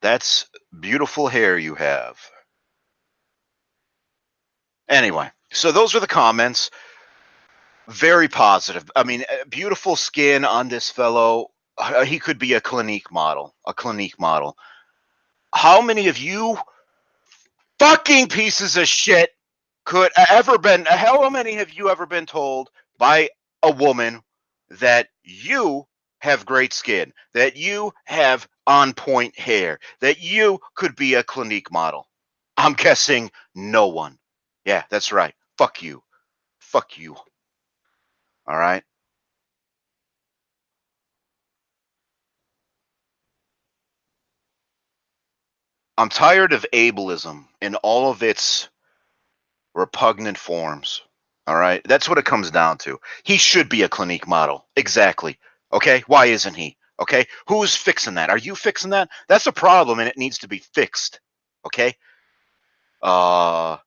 That's beautiful hair you have. Anyway, so those are the comments. Very positive. I mean, beautiful skin on this fellow. He could be a Clinique model. A Clinique model. How many of you fucking pieces of shit could ever been? How many have you ever been told by a woman that you have great skin, that you have on point hair, that you could be a Clinique model? I'm guessing no one. Yeah, that's right. Fuck you. Fuck you. All right. I'm tired of ableism in all of its repugnant forms. All right. That's what it comes down to. He should be a Clinique model. Exactly. Okay. Why isn't he? Okay. Who's fixing that? Are you fixing that? That's a problem and it needs to be fixed. Okay. Uh,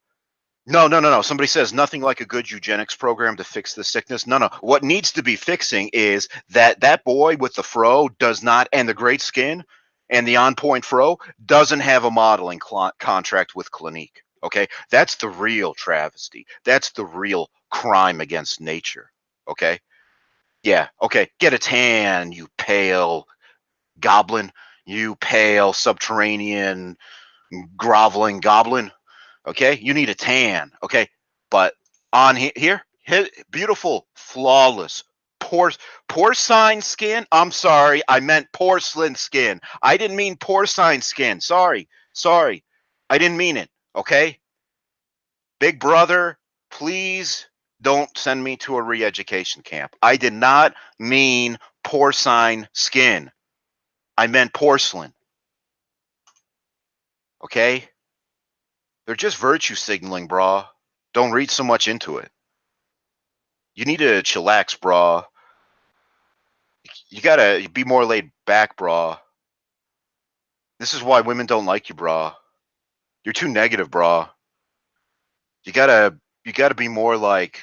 no, no, no, no. Somebody says nothing like a good eugenics program to fix the sickness. No, no. What needs to be fixing is that boy with the fro does not, and the great skin and the on point fro doesn't have a modeling contract with Clinique. Okay. That's the real travesty. That's the real crime against nature. Okay. Yeah. Okay. Get a tan, you pale goblin. You pale subterranean groveling goblin. Okay, you need a tan. Okay, but on here, beautiful, flawless, porcine skin. I'm sorry, I meant porcelain skin. I didn't mean porcine skin. Sorry, sorry, I didn't mean it. Okay, Big Brother, please don't send me to a re-education camp. I did not mean porcine skin. I meant porcelain. Okay, they're just virtue signaling, brah. Don't read so much into it. You need to chillax, brah. You gotta be more laid back, brah. This is why women don't like you, brah. You're too negative, brah. You gotta be more like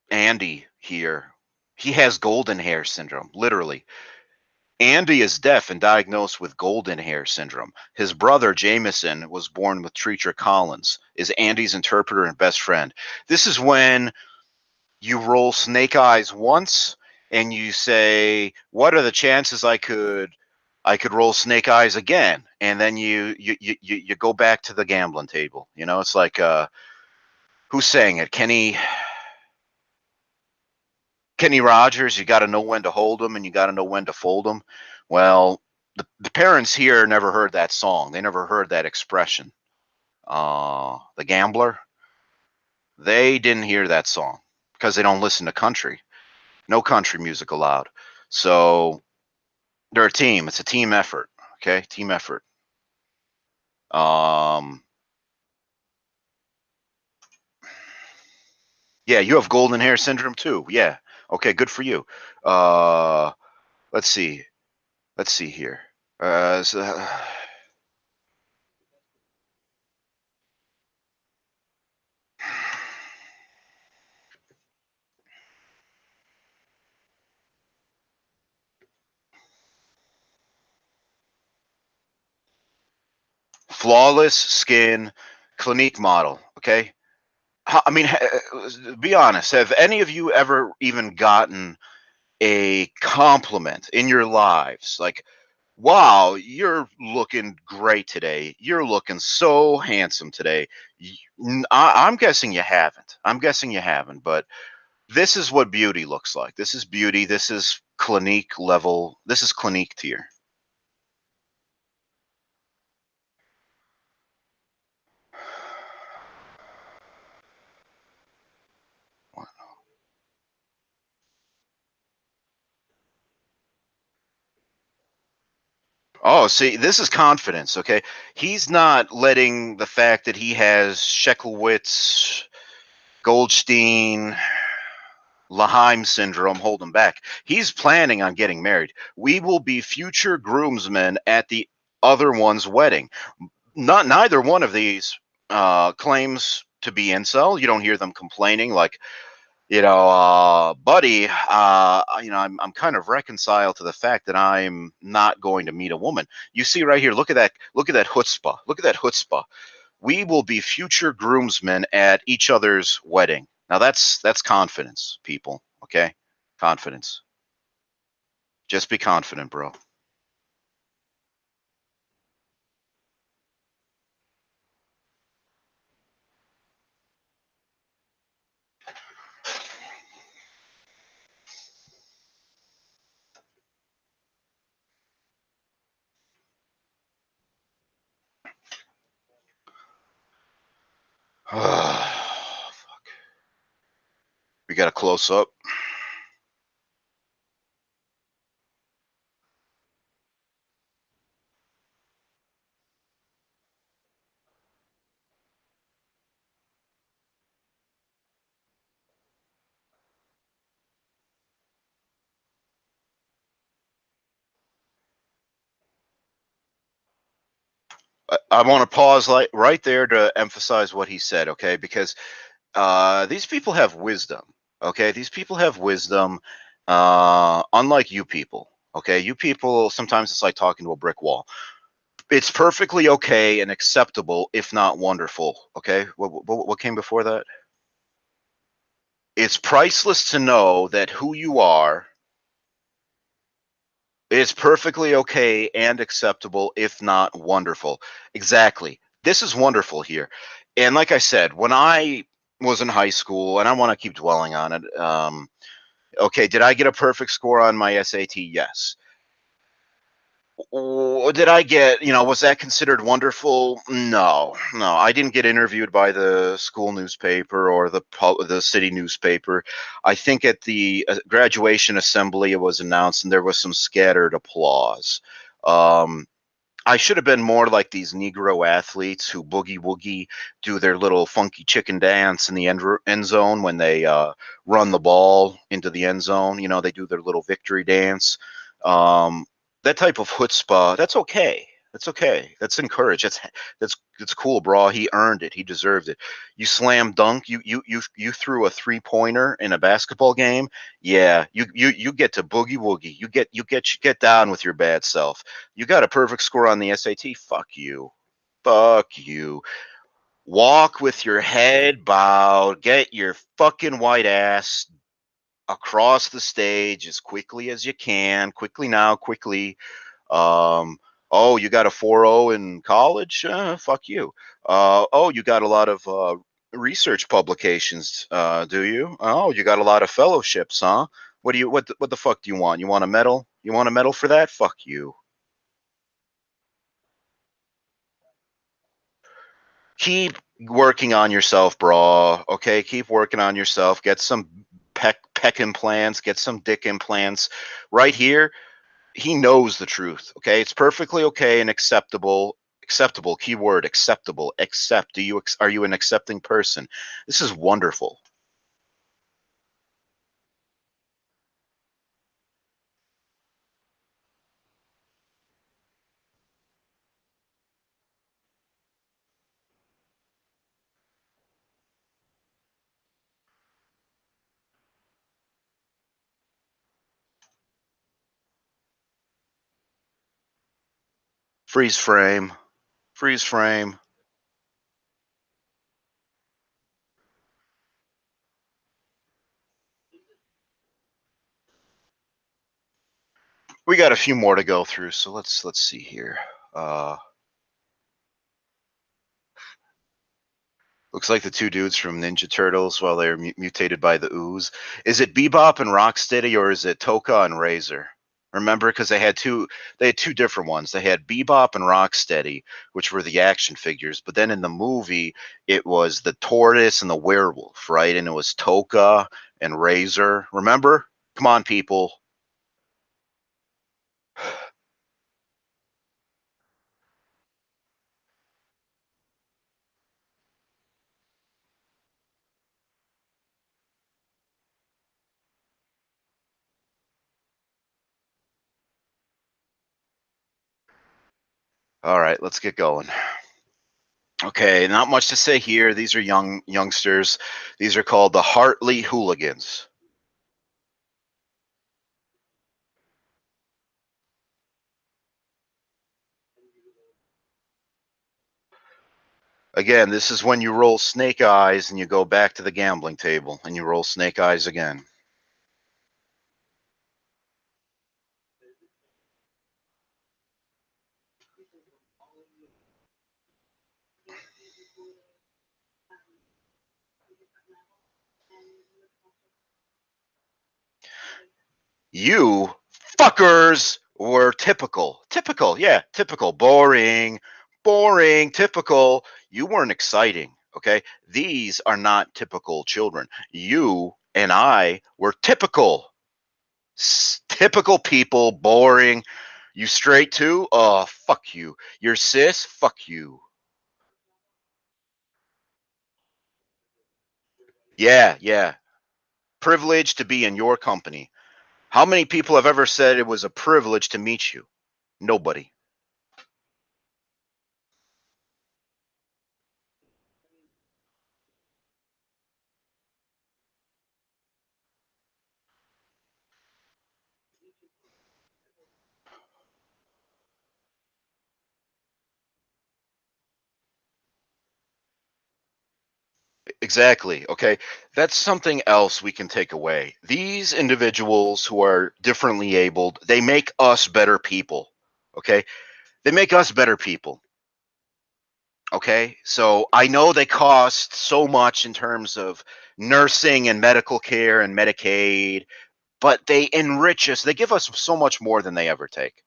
Andy here. He has golden hair syndrome, literally. Andy is deaf and diagnosed with golden hair syndrome. His brother Jameson was born with Treacher Collins, is Andy's interpreter and best friend. This is when you roll snake eyes once and you say, what are the chances I could roll snake eyes again? And then you go back to the gambling table. You know, it's like who's saying it? Kenny Rogers. You got to know when to hold them and you got to know when to fold them. Well, the parents here never heard that song. They never heard that expression. The gambler. They didn't hear that song because they don't listen to country. No country music allowed. So they're a team. It's a team effort. Okay, team effort. Um, yeah, you have golden hair syndrome too. Yeah. Okay, good for you. Uh, let's see. Let's see here. So, flawless skin, Clinique model. Okay. I mean, be honest. Have any of you ever even gotten a compliment in your lives, like, wow, you're looking great today. You're looking so handsome today. I'm guessing you haven't. I'm guessing you haven't, but this is what beauty looks like. This is beauty. This is Clinique level. This is Clinique tier. Oh, see, this is confidence, okay? He's not letting the fact that he has Shekowitz, Goldstein, Laheim syndrome hold him back. He's planning on getting married. We will be future groomsmen at the other one's wedding. Not neither one of these claims to be incel. You don't hear them complaining like, buddy, I'm kind of reconciled to the fact that I'm not going to meet a woman. You see right here, look at that chutzpah. Look at that chutzpah. We will be future groomsmen at each other's wedding. Now that's confidence, people. Okay, confidence. Just be confident, bro. We got a close up. I want to pause right there to emphasize what he said, okay? Because these people have wisdom. Okay, these people have wisdom, unlike you people. Okay, you people sometimes it's like talking to a brick wall. It's perfectly okay and acceptable, if not wonderful. Okay, what came before that? It's priceless to know that who you are is perfectly okay and acceptable, if not wonderful. Exactly. This is wonderful here. And like I said, when I was in high school, and I want to keep dwelling on it, okay, did I get a perfect score on my SAT? Yes. Did I get, was that considered wonderful? No, no. I didn't get interviewed by the school newspaper or the city newspaper. I think at the graduation assembly it was announced and there was some scattered applause. Um, I should have been more like these Negro athletes who boogie woogie, do their little funky chicken dance in the end zone when they run the ball into the end zone. They do their little victory dance. Um, that type of chutzpah, that's okay. That's okay. That's encouraged. That's cool, bro. He earned it. He deserved it. You slam dunk. You threw a 3-pointer in a basketball game. Yeah, you get to boogie woogie. You get down with your bad self. You got a perfect score on the SAT. Fuck you. Fuck you. Walk with your head bowed. Get your fucking white ass across the stage as quickly as you can. Quickly now, quickly. Um, oh, you got a 4.0 in college? Fuck you. Oh, you got a lot of research publications, do you? Oh, you got a lot of fellowships, huh? What the fuck do you want? You want a medal? You want a medal for that? Fuck you. Keep working on yourself, bro. Okay, keep working on yourself. Get some peck implants. Get some dick implants. Right here, he knows the truth. Okay, it's perfectly okay and acceptable. Acceptable. Keyword acceptable. Accept. Are you an accepting person? This is wonderful. Freeze frame. Freeze frame. We got a few more to go through, so let's see here. Uh, Looks like the two dudes from Ninja Turtles, while they're mutated by the ooze. Is it Bebop and Rocksteady, or is it Toka and Razor? Remember, because they had two different ones. They had Bebop and Rocksteady, which were the action figures. But then in the movie, it was the tortoise and the werewolf, right? And it was Toka and Razor. Remember? Come on, people. All right, let's get going. Okay, not much to say here. These are youngsters. These are called the Hartley Hooligans. Again, this is when you roll snake eyes and you go back to the gambling table and you roll snake eyes again. You fuckers were typical. Typical, yeah, typical. Boring, boring, typical. You weren't exciting, okay? These are not typical children. You and I were typical. Typical people, boring. You straight too? Oh, fuck you. You're cis? Fuck you. Yeah, yeah. Privileged to be in your company. How many people have ever said it was a privilege to meet you? Nobody. Exactly. Okay. That's something else we can take away. These individuals who are differently abled, they make us better people. Okay. They make us better people. Okay. So I know they cost so much in terms of nursing and medical care and Medicaid, but they enrich us. They give us so much more than they ever take.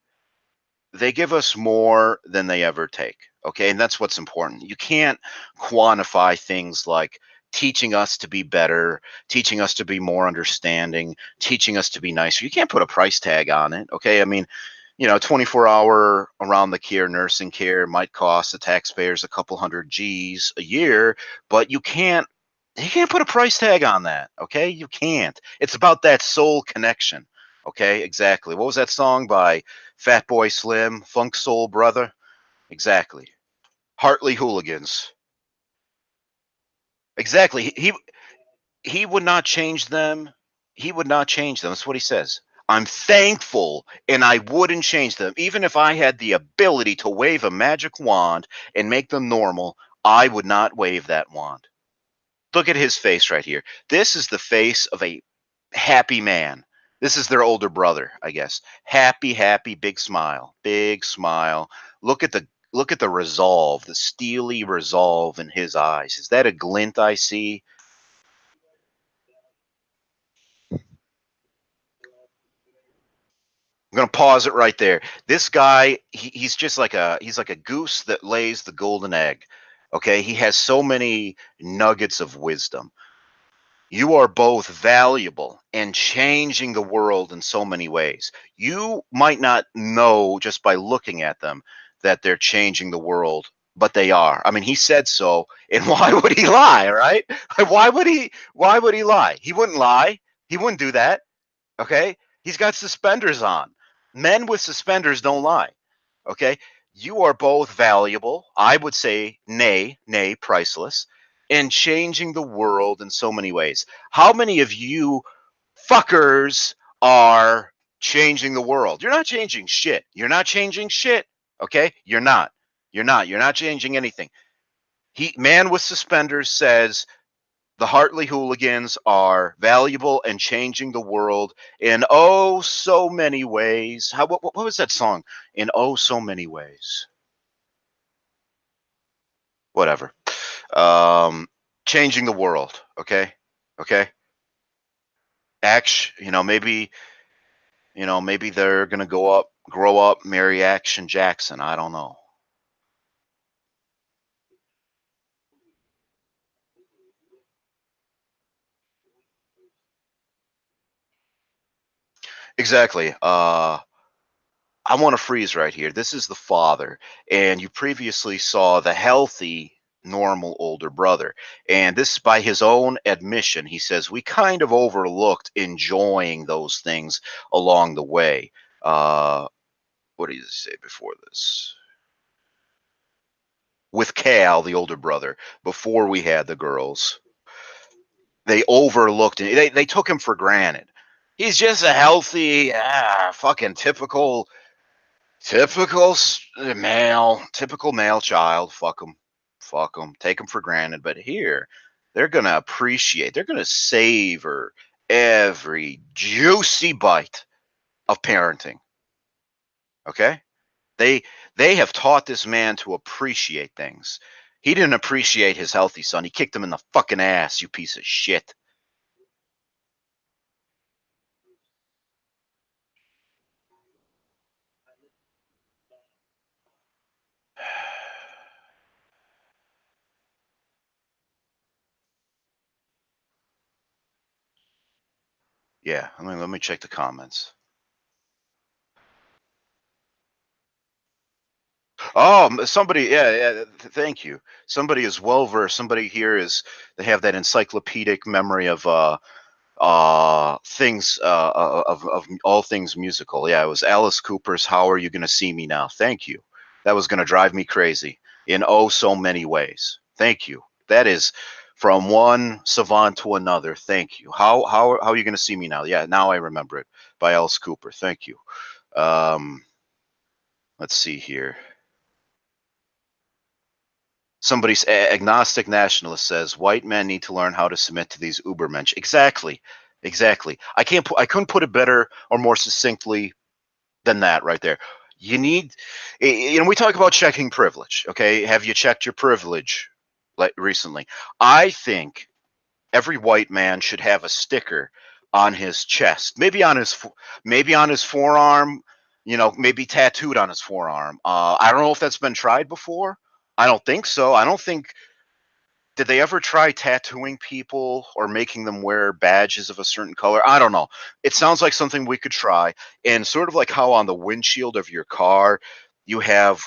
They give us more than they ever take. Okay. And that's what's important. You can't quantify things like teaching us to be better, teaching us to be more understanding, teaching us to be nicer. You can't put a price tag on it. Okay. I mean, 24-hour around the care nursing care might cost the taxpayers a couple hundred G's a year, but you can't put a price tag on that. Okay. You can't. It's about that soul connection. Okay. Exactly. What was that song by Fat Boy Slim, Funk Soul Brother? Exactly. Hartley Hooligans. Exactly. He would not change them. He would not change them. That's what he says. I'm thankful and I wouldn't change them. Even if I had the ability to wave a magic wand and make them normal, I would not wave that wand. Look at his face right here. This is the face of a happy man. This is their older brother, I guess. Happy, happy, big smile. Big smile. Look at the resolve, the steely resolve in his eyes. Is that a glint I see? I'm gonna pause it right there. This guy, he's just like a goose that lays the golden egg. Okay, he has so many nuggets of wisdom. You are both valuable and changing the world in so many ways. You might not know just by looking at them that they're changing the world, but they are. I mean, he said so, and why would he lie, right? Why would he lie? He wouldn't lie. He wouldn't do that. Okay? He's got suspenders on. Men with suspenders don't lie. Okay? You are both valuable. I would say, nay, priceless, and changing the world in so many ways. How many of you fuckers are changing the world? You're not changing shit. You're not changing shit. Okay? You're not. You're not. You're not changing anything. Man with suspenders says The Hartley hooligans are valuable and changing the world in oh so many ways. What was that song? In oh so many ways. Whatever. Um, changing the world. Okay. Okay. Action. Maybe they're gonna grow up, marry Action Jackson. I don't know. Exactly. I want to freeze right here. This is the father, and you previously saw the healthy, normal older brother. And this, by his own admission, he says we kind of overlooked enjoying those things along the way. What did he say before this? With Cal, the older brother, before we had the girls, they overlooked it. They took him for granted. He's just a healthy, fucking typical male child. Fuck them, take them for granted. But here, they're gonna appreciate, they're gonna savor every juicy bite of parenting. Okay, they they have taught this man to appreciate things. He didn't appreciate his healthy son. He kicked him in the fucking ass. You piece of shit. Yeah, let me check the comments. Oh, somebody, yeah, yeah. Thank you. Somebody is well versed. Somebody here is, they have that encyclopedic memory of things of all things musical. Yeah, it was Alice Cooper's "How Are You Gonna See Me Now?" Thank you. That was gonna drive me crazy in oh so many ways. Thank you. That is from one savant to another. Thank you. How are you gonna see me now? Yeah, now I remember it, by Alice Cooper. Thank you. Um, let's see here. Somebody's agnostic nationalist says white men need to learn how to submit to these Ubermensch. Exactly, exactly. I couldn't put it better or more succinctly than that right there. You need, we talk about checking privilege. Okay, have you checked your privilege like recently? I think every white man should have a sticker on his chest, maybe on his forearm, maybe tattooed on his forearm. I don't know if that's been tried before. I don't think so. I don't think, did they ever try tattooing people or making them wear badges of a certain color? I don't know. It sounds like something we could try. And sort of like how on the windshield of your car, you have,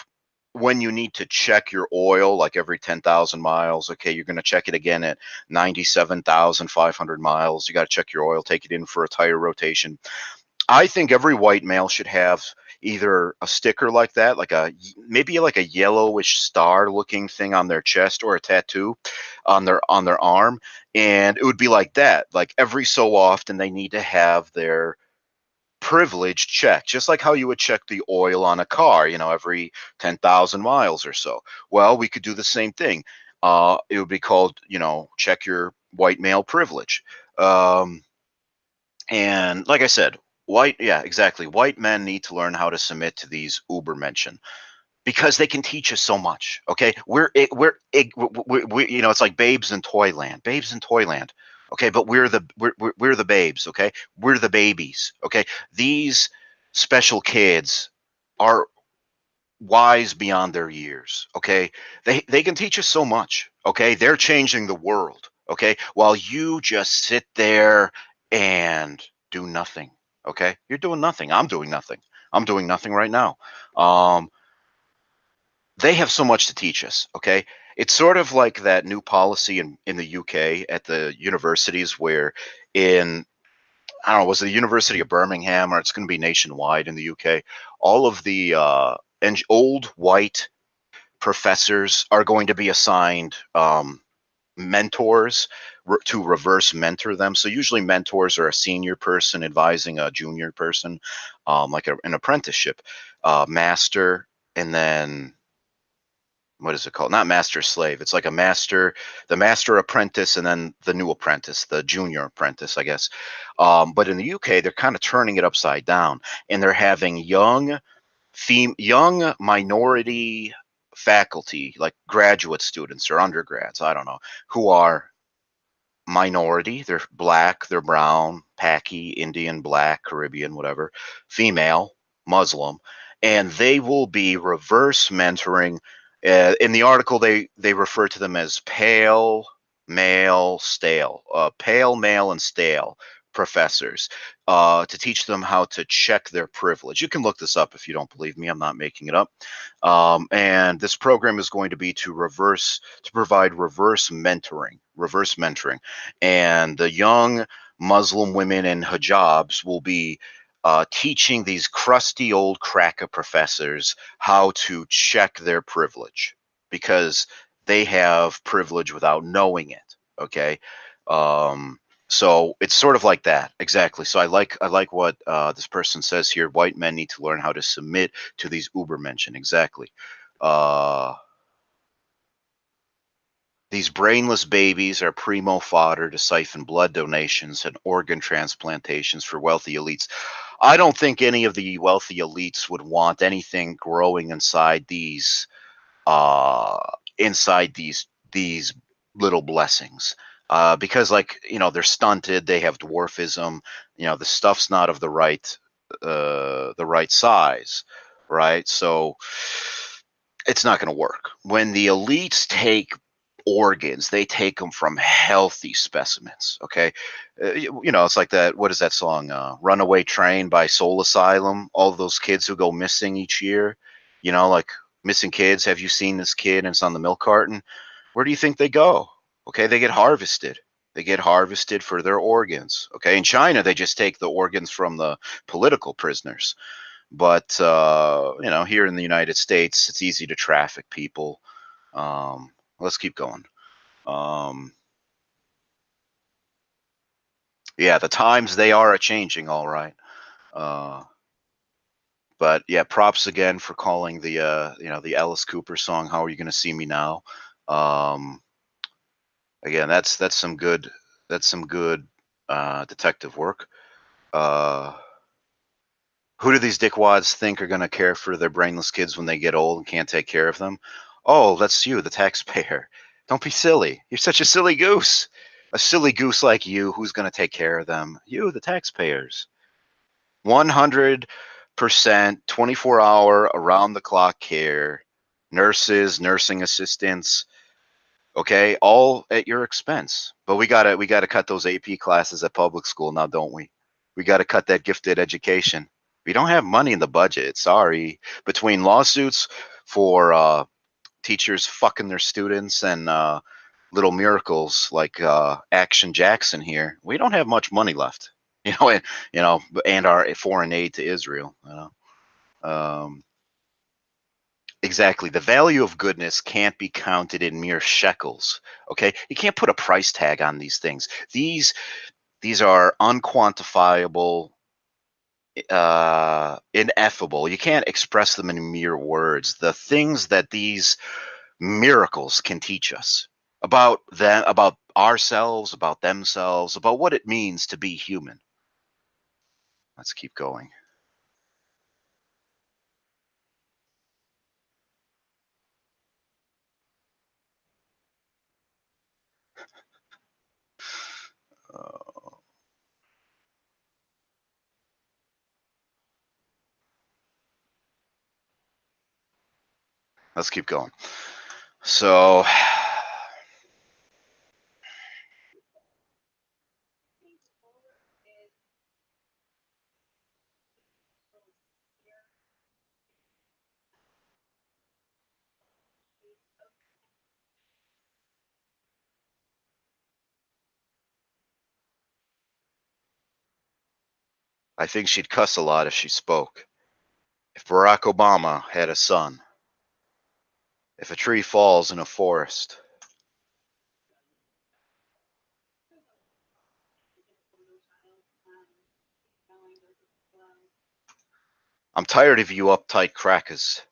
when you need to check your oil, like every 10,000 miles, okay, you're going to check it again at 97,500 miles. You got to check your oil, take it in for a tire rotation. I think every white male should have either a sticker like that, maybe like a yellowish star looking thing on their chest, or a tattoo on their arm, and it would be like that. Like every so often they need to have their privilege checked, just like how you would check the oil on a car, every 10,000 miles or so. Well, we could do the same thing. It would be called, check your white male privilege. And like I said, yeah, exactly. White men need to learn how to submit to these Ubermenschen because they can teach us so much. Okay, it's like babes in Toyland, babes in Toyland. Okay, but we're the babes. Okay, we're the babies. Okay, these special kids are wise beyond their years. Okay, they can teach us so much. Okay, they're changing the world. Okay, while you just sit there and do nothing. Okay, you're doing nothing. I'm doing nothing right now. um they have so much to teach us. Okay, it's sort of like that new policy in the UK at the universities, where in, I don't know, was it the University of Birmingham, or it's going to be nationwide in the UK, all of the old white professors are going to be assigned mentors to reverse mentor them. So usually mentors are a senior person advising a junior person, like an apprenticeship, master, and then what is it called? Not master slave. It's like the master apprentice, and then the new apprentice, the junior apprentice, I guess. But in the UK, they're kind of turning it upside down, and they're having young minority faculty, like graduate students or undergrads, I don't know, who are minority. They're black, they're brown, Paki, Indian, black, Caribbean, whatever, female, Muslim, and they will be reverse mentoring. In the article, they refer to them as pale, male, and stale professors, to teach them how to check their privilege. You can look this up if you don't believe me. I'm not making it up. And this program is going to be to provide reverse mentoring, and the young Muslim women in hijabs will be teaching these crusty old cracker professors how to check their privilege, because they have privilege without knowing it. Okay. So it's sort of like that, exactly. So I like what this person says here. White men need to learn how to submit to these Ubermenschen, exactly. Uh, these brainless babies are primo fodder to siphon blood donations and organ transplantations for wealthy elites. I don't think any of the wealthy elites would want anything growing uh, inside these little blessings, because, like, they're stunted, they have dwarfism, the stuff's not of the right size, right? So it's not going to work. When the elites take organs, they take them from healthy specimens. Okay. It's like that. What is that song? Runaway Train by Soul Asylum. All those kids who go missing each year, like missing kids. Have you seen this kid and it's on the milk carton? Where do you think they go? Okay. They get harvested. They get harvested for their organs. Okay. In China, they just take the organs from the political prisoners. But, here in the United States, it's easy to traffic people. Let's keep going. Um, yeah, the times, they are a changing, all right. Uh, but yeah, props again for calling the Alice Cooper song "How Are You Gonna See Me Now." Um, Again, that's some good detective work. Uh, who do these dickwads think are gonna care for their brainless kids when they get old and can't take care of them? Oh, that's you, the taxpayer. Don't be silly. You're such a silly goose. A silly goose like you, who's gonna take care of them? You, the taxpayers. 100% 24-hour around the clock care, nurses, nursing assistants, okay, all at your expense. But we gotta cut those AP classes at public school now, don't we? We gotta cut that gifted education. We don't have money in the budget. Sorry. Between lawsuits for teachers fucking their students and little miracles like Action Jackson here, we don't have much money left. And our foreign aid to Israel. Um, exactly. The value of goodness can't be counted in mere shekels. Okay, you can't put a price tag on these things. These are unquantifiable, ineffable. You can't express them in mere words. The things that these miracles can teach us about them, about ourselves, about themselves, about what it means to be human. Let's keep going. Uh, let's keep going. So, I think she'd cuss a lot if she spoke. If Barack Obama had a son, if a tree falls in a forest, I'm tired of you uptight crackers.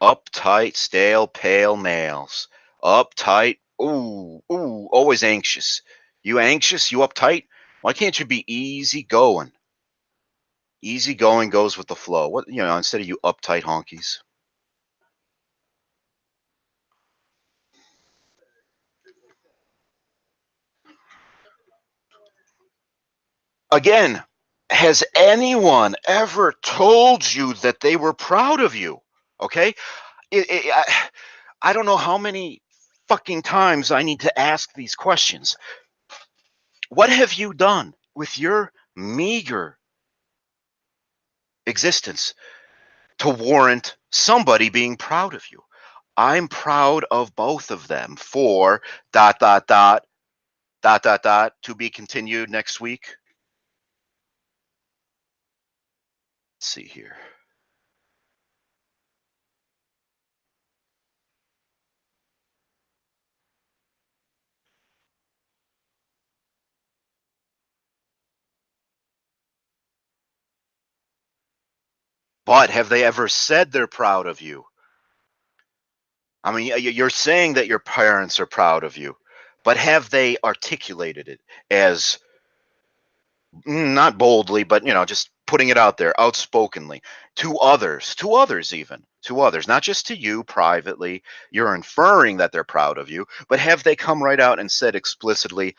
Uptight, stale, pale males. Uptight. Ooh, ooh, always anxious. You anxious? You uptight? Why can't you be easy going? Easy going goes with the flow. What, instead of you uptight honkies. Again, has anyone ever told you that they were proud of you? Okay? I don't know how many fucking times I need to ask these questions. What have you done with your meager existence to warrant somebody being proud of you? I'm proud of both of them for dot dot dot dot dot dot to be continued next week. Let's see here. But have they ever said they're proud of you? I mean, you're saying that your parents are proud of you, but have they articulated it as not boldly, but just putting it out there outspokenly to others even, to others, not just to you privately. You're inferring that they're proud of you, but have they come right out and said explicitly,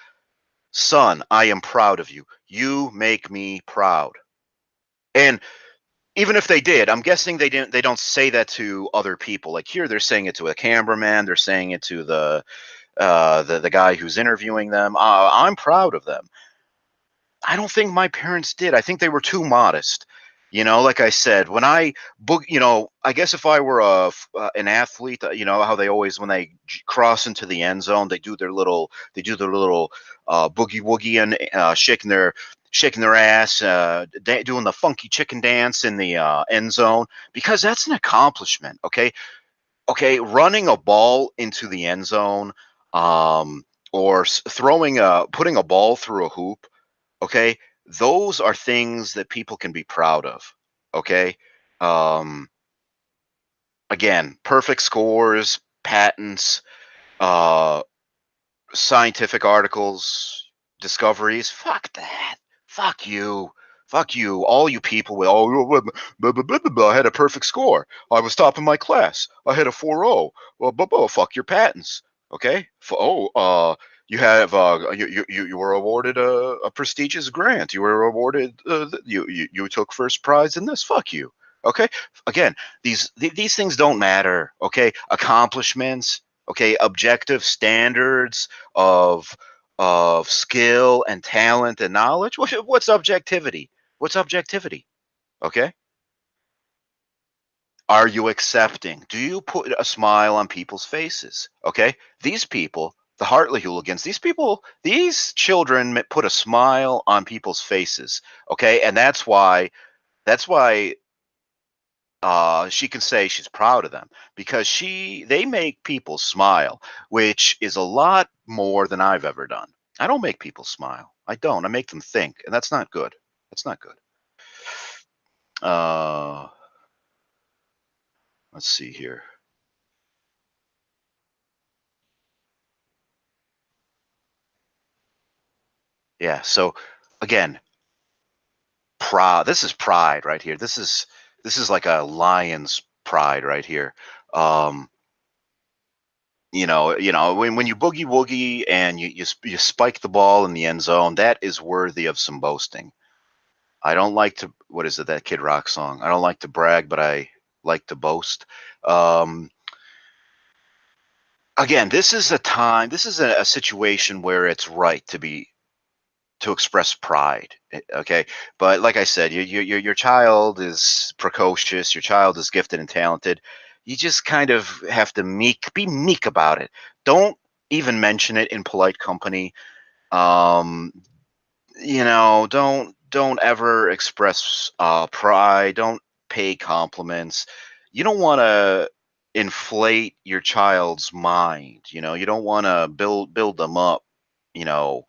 "Son, I am proud of you. You make me proud." And even if they did, I'm guessing they don't say that to other people. Like here, they're saying it to a cameraman, they're saying it to the guy who's interviewing them. I'm proud of them. I don't think my parents did. I think they were too modest. Like I said, when I book, I guess if I were an athlete, how they always when they cross into the end zone, they do their little boogie woogie and shaking their ass, doing the funky chicken dance in the end zone because that's an accomplishment. Okay, running a ball into the end zone, or putting a ball through a hoop. Okay, those are things that people can be proud of. Okay, um, again, perfect scores, patents, uh, scientific articles, discoveries. Fuck that. Fuck you. Fuck you. All you people with blah, blah, blah, blah, blah. I had a perfect score. I was top of my class. I had a 4.0. Well, fuck your patents. Okay. You have you were awarded a prestigious grant. You were awarded you took first prize in this. Fuck you. Okay. Again, these things don't matter. Okay. Accomplishments. Okay. Objective standards of skill and talent and knowledge. What's objectivity? What's objectivity? Okay. Are you accepting? Do you put a smile on people's faces? Okay. These people, the Hartley hooligans, these children put a smile on people's faces. Okay. And that's why she can say she's proud of them because they make people smile, which is a lot more than I've ever done. I don't make people smile. I don't. I make them think, and that's not good. That's not good. Uh, let's see here. Yeah. So again, pride. This is pride right here. This is like a lion's pride right here. Um, when you boogie woogie and you spike the ball in the end zone, that is worthy of some boasting. I don't like to, what is it, that Kid Rock song? I don't like to brag, but I like to boast. Um, Again, this is a situation where it's right to express pride. Okay, but like I said, your child is precocious. Your child is gifted and talented. You just kind of have to be meek about it. Don't even mention it in polite company. Um, don't ever express pride. Don't pay compliments. You don't want to inflate your child's mind. You don't want to build them up. You know,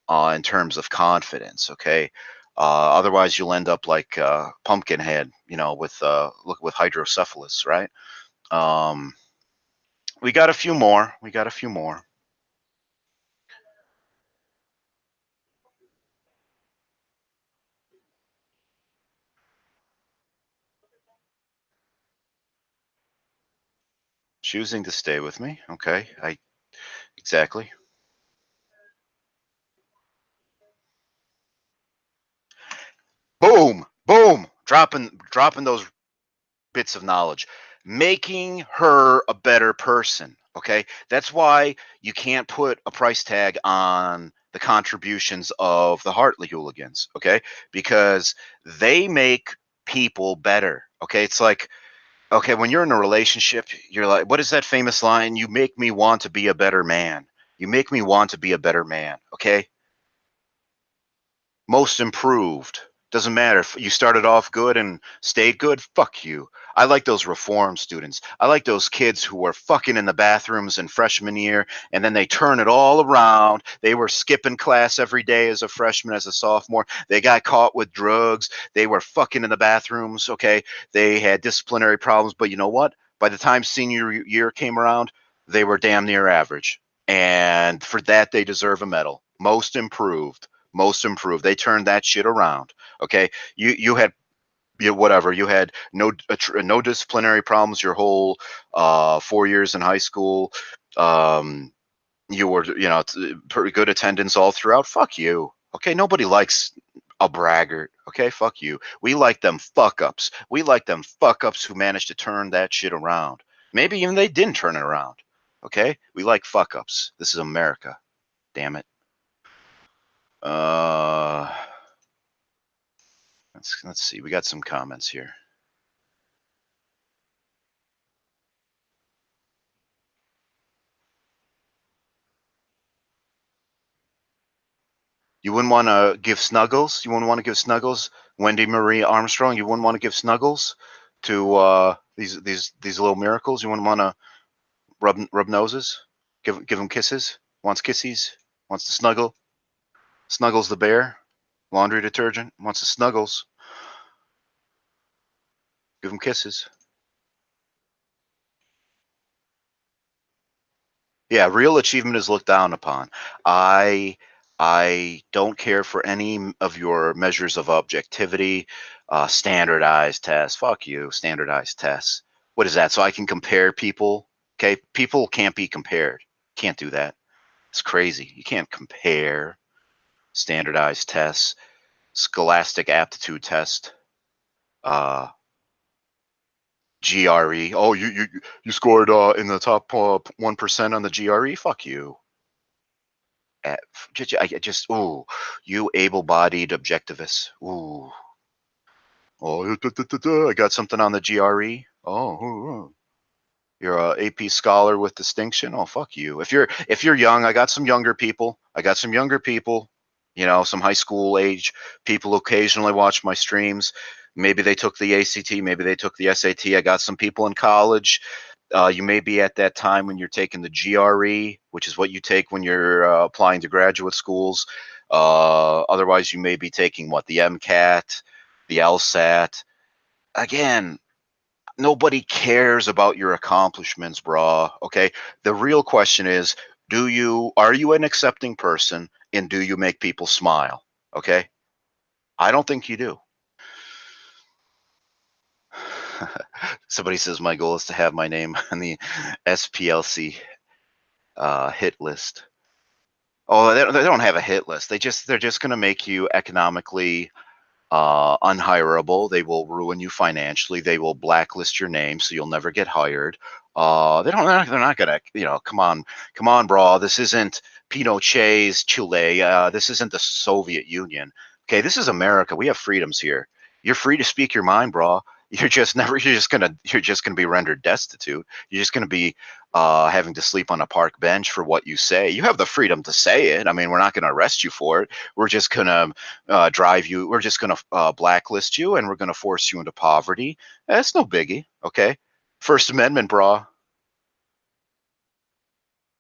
in terms of confidence. Okay. Otherwise, you'll end up like Pumpkinhead. With hydrocephalus, right? Um, we got a few more. We got a few more. Choosing to stay with me. Okay. Exactly. Boom, boom. Dropping those bits of knowledge, making her a better person. Okay. That's why you can't put a price tag on the contributions of the Hartley hooligans. Okay. Because they make people better. Okay. It's like, okay, when you're in a relationship, you're like, what is that famous line? You make me want to be a better man. You make me want to be a better man. Okay. Most improved. Doesn't matter if you started off good and stayed good. Fuck you. I like those reform students. I like those kids who were fucking in the bathrooms in freshman year and then they turn it all around. They were skipping class every day as a freshman, as a sophomore. They got caught with drugs. They were fucking in the bathrooms. Okay. They had disciplinary problems. But you know what? By the time senior year came around, they were damn near average. And for that, they deserve a medal. Most improved. Most improved. They turned that shit around. Okay, you had whatever. You had no disciplinary problems your whole 4 years in high school. Um, you were pretty good attendance all throughout. Fuck you. Okay, nobody likes a braggart. Okay, fuck you. We like them fuck ups. We like them fuck ups who managed to turn that shit around. Maybe even they didn't turn it around. Okay, we like fuck ups. This is America. Damn it. Uh, let's see. We got some comments here. You wouldn't want to give Snuggles. You wouldn't want to give Snuggles, Wendy Marie Armstrong. You wouldn't want to give Snuggles to these little miracles. You wouldn't want to rub noses, give them kisses. Wants kissies. Wants to snuggle. Snuggles the bear. Laundry detergent. Wants to snuggles. Give them kisses. Yeah, real achievement is looked down upon. I I don't care for any of your measures of objectivity, standardized tests. Fuck you, standardized tests. What is that? So I can compare people. Okay, people can't be compared. Can't do that. It's crazy. You can't compare standardized tests, scholastic aptitude test, uh, GRE. Oh, you scored in the top 1% on the GRE. Fuck you. At, just ooh, you able-bodied objectivists. Ooh, oh, I got something on the GRE. Oh, you're a AP scholar with distinction. Oh, fuck you. If you're young, I got some younger people. I got some younger people. You know, some high school age people who occasionally watch my streams. Maybe they took the ACT. Maybe they took the SAT. I got some people in college. You may be at that time when you're taking the GRE, which is what you take when you're applying to graduate schools. Otherwise, you may be taking what, the MCAT, the LSAT. Again, nobody cares about your accomplishments, brah. Okay, the real question is, are you an accepting person, and do you make people smile? Okay, I don't think you do. Somebody says my goal is to have my name on the SPLC hit list. Oh, they don't have a hit list. They're just going to make you economically unhireable. They will ruin you financially. They will blacklist your name so you'll never get hired. They're not going to, come on, bro. This isn't Pinochet's Chile. This isn't the Soviet Union. Okay, this is America. We have freedoms here. You're free to speak your mind, bro. You're just gonna be rendered destitute. You're just gonna be having to sleep on a park bench for what you say. You have the freedom to say it. I mean, we're not gonna arrest you for it. We're just gonna we're just going to blacklist you, and we're going to force you into poverty. That's no biggie. Okay. First Amendment, brah.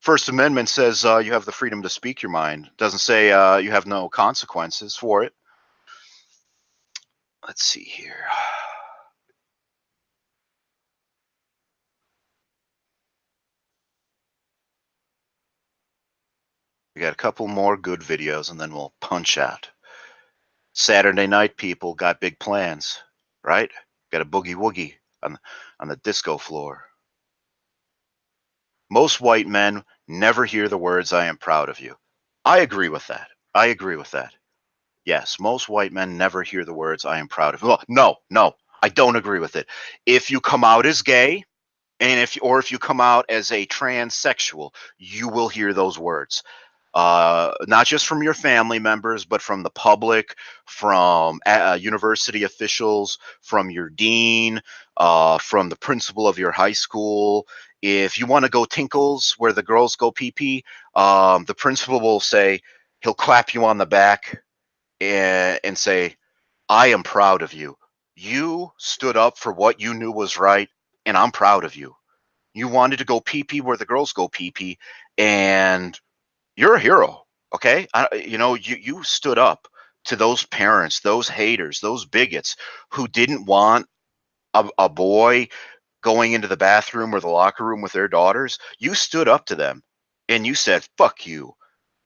First Amendment says you have the freedom to speak your mind. Doesn't say you have no consequences for it. Let's see here. We got a couple more good videos and then we'll punch out. Saturday night, people got big plans, right? Got a boogie woogie on the disco floor. Most white men never hear the words, I am proud of you. I agree with that. I agree with that. Yes, most white men never hear the words, I am proud of you. Well, no, I don't agree with it. If you come out as gay, and if you come out as a transsexual, you will hear those words. Not just from your family members, but from the public, from university officials, from your dean, from the principal of your high school. If you want to go tinkles where the girls go pee pee, the principal will say, he'll clap you on the back and say, I am proud of you. You stood up for what you knew was right, and I'm proud of you. You wanted to go pee pee where the girls go pee pee, and you're a hero. Okay, you stood up to those parents, those haters, those bigots who didn't want a boy going into the bathroom or the locker room with their daughters. You stood up to them, and you said, "Fuck you."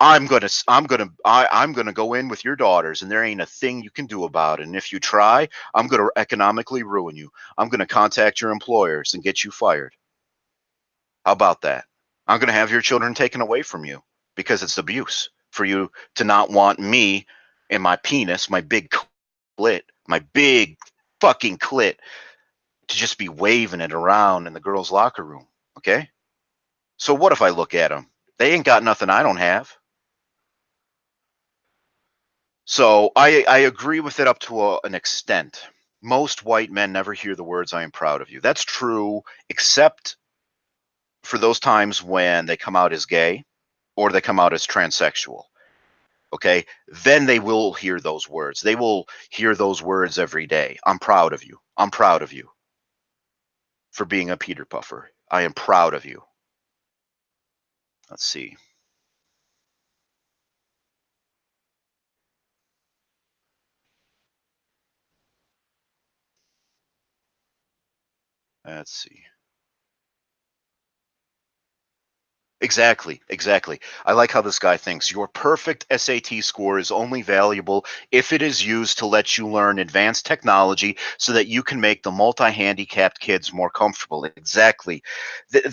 I'm gonna go in with your daughters, and there ain't a thing you can do about it. And if you try, I'm gonna economically ruin you. I'm gonna contact your employers and get you fired. How about that? I'm gonna have your children taken away from you because it's abuse for you to not want me and my penis, my big clit, my big fucking clit, to just be waving it around in the girls' locker room. Okay? So what if I look at them? They ain't got nothing I don't have. So I agree with it up to an extent. Most white men never hear the words, I am proud of you. That's true, except for those times when they come out as gay or they come out as transsexual. Okay. Then they will hear those words. They will hear those words every day. I'm proud of you. I'm proud of you for being a Peter Puffer. I am proud of you. Let's see. Let's see. Exactly, exactly. I like how this guy thinks. Your perfect SAT score is only valuable if it is used to let you learn advanced technology so that you can make the multi-handicapped kids more comfortable. Exactly.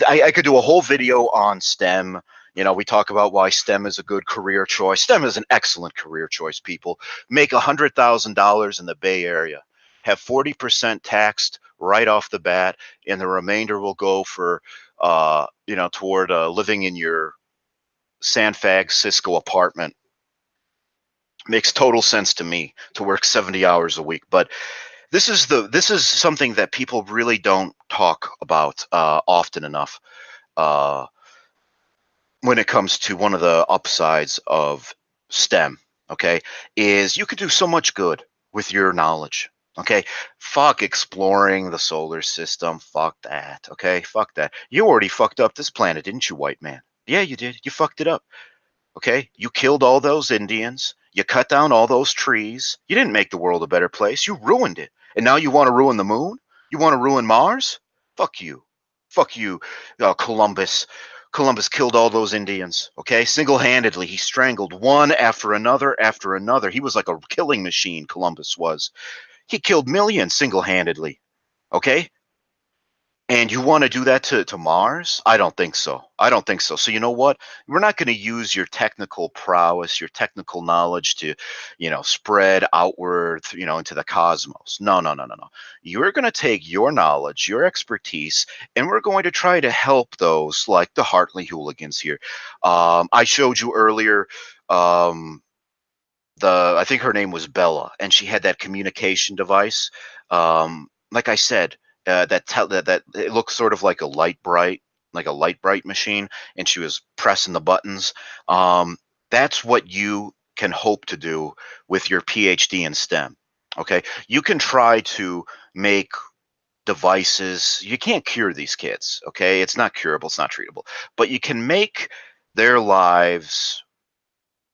I could do a whole video on STEM. We talk about why STEM is a good career choice. STEM is an excellent career choice, people. Make $100,000 in the Bay Area. Have 40% taxed right off the bat, and the remainder will go for toward living in your San Francisco apartment. Makes total sense to me to work 70 hours a week. But this is something that people really don't talk about often enough uh, when it comes to one of the upsides of STEM. Okay, is you could do so much good with your knowledge. Okay, fuck exploring the solar system. Fuck that. Okay, fuck that. You already fucked up this planet, didn't you, white man? Yeah, you did. You fucked it up. Okay, you killed all those Indians. You cut down all those trees. You didn't make the world a better place. You ruined it. And now you want to ruin the moon? You want to ruin Mars? Fuck you. Fuck you, Columbus. Columbus killed all those Indians, okay? Single-handedly, he strangled one after another after another. He was like a killing machine, Columbus was. He killed millions single-handedly, okay? And you want to do that to Mars? I don't think so. I don't think so. So you know what? We're not going to use your technical prowess, your technical knowledge to, spread outward, into the cosmos. No, no, no, no, no. You're going to take your knowledge, your expertise, and we're going to try to help those like the Hartley hooligans here. I showed you earlier. I think her name was Bella, and she had that communication device. Like I said, that it looks sort of like a light bright machine, and she was pressing the buttons. That's what you can hope to do with your PhD in STEM. Okay, you can try to make devices. You can't cure these kids. Okay, it's not curable, it's not treatable, but you can make their lives